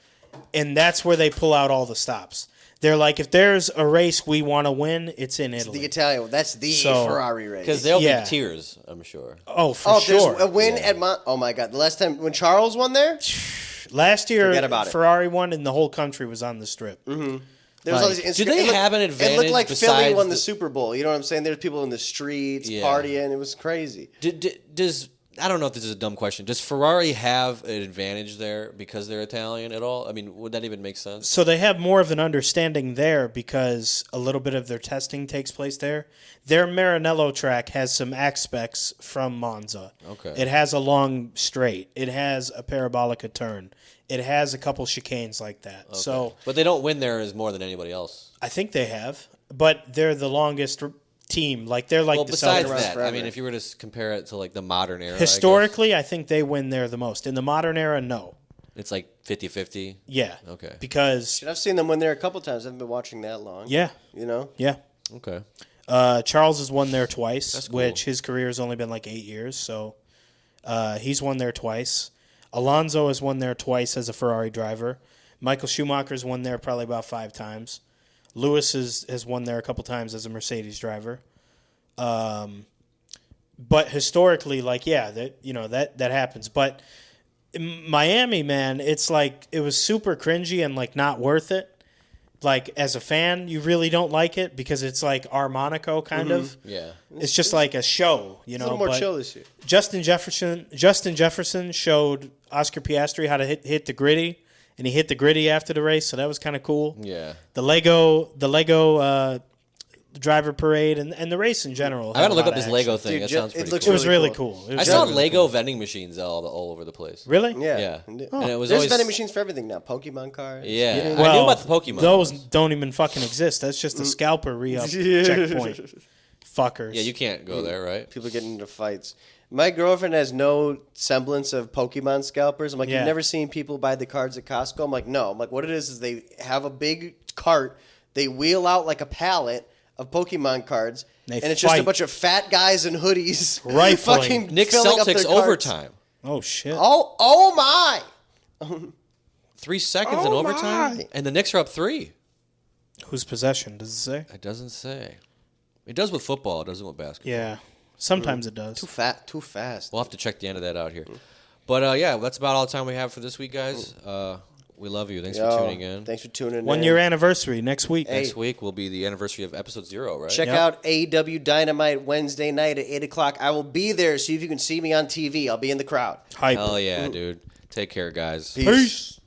and that's where they pull out all the stops. They're like, if there's a race we want to win, it's in Italy. The Italian. That's the Ferrari race. Because there'll Yeah. be tears, I'm sure. Oh, for sure. There's a win at oh my god! The last time when Charles won there, Last year, Forget about it. Ferrari won, and the whole country was on the strip. there was Like, all these. do they have an It looked advantage like Philly besides won the the- Super Bowl. You know what I'm saying? There's people in the streets partying. It was crazy. Does I don't know if this is a dumb question. Does Ferrari have an advantage there because they're Italian at all? I mean, would that even make sense? So they have more of an understanding there because a little bit of their testing takes place there. Their Maranello track has some aspects from Monza. Okay. It has a long straight. It has a parabolica turn. It has a couple chicanes like that. Okay. So but they don't win there as more than anybody else. I think they have, but they're the longest team. Like they're like Well, the besides Southern that, forever. I mean, if you were to compare it to like the modern era, Historically, I think they win there the most. In the modern era, no. it's like 50-50. Yeah. Okay. Because I've seen them win there a couple times. I haven't been watching that long. yeah, You know. yeah. Okay. Charles has won there twice, That's cool. which his career has only been like 8 years. So he's won there twice. Alonso has won there twice as a Ferrari driver. Michael Schumacher's won there probably about 5 times. Lewis has won there a couple times as a Mercedes driver. But historically, like, yeah, that happens. But in Miami, man, it's like it was super cringy and like not worth it. Like, as a fan, you really don't like it because it's like our Monaco kind of. Yeah. It's just like a show, you It's know. a little more but chill this year. Justin Jefferson showed Oscar Piastri how to hit the gritty, and he hit the gritty after the race, so that was kind of cool. Yeah. The Lego driver parade and the race in general. I gotta had a look lot up this of Lego action. thing. Dude, That sounds it pretty looks It was really really cool. cool. It was I saw really Lego cool. vending machines all over the place. Really? Yeah. Yeah. And And it was there's always vending machines for everything now. Pokemon cards. Yeah. I Well, knew about the Pokemon. Those ones. don't even fucking exist. That's just a scalper re-up checkpoint. Fuckers. Yeah, you can't go there, right? People getting into fights. My girlfriend has no semblance of Pokemon scalpers. I'm like, Yeah. you've never seen people buy the cards at Costco? I'm like, no. I'm like, what it is they have a big cart. They wheel out like a pallet of Pokemon cards. They and it's just a fight. bunch of fat guys in hoodies. Rifling. fucking Nick filling up their Celtics carts. overtime. Oh shit. Oh my. 3 seconds in Oh, overtime, my. and the Knicks are up 3. Whose possession does it say? It doesn't say. It does with football. It doesn't with basketball. Yeah. Sometimes it does. Too fast. We'll have to check the end of that out here. But yeah, that's about all the time we have for this week, guys. We love you. Thanks for tuning in. Thanks for tuning in. 1 year anniversary next week. Next week will be the anniversary of episode 0, right? Check out AEW Dynamite Wednesday night at 8 o'clock. I will be there. See if you can see me on TV. I'll be in the crowd. Hype. Hell yeah, dude. Take care, guys. Peace.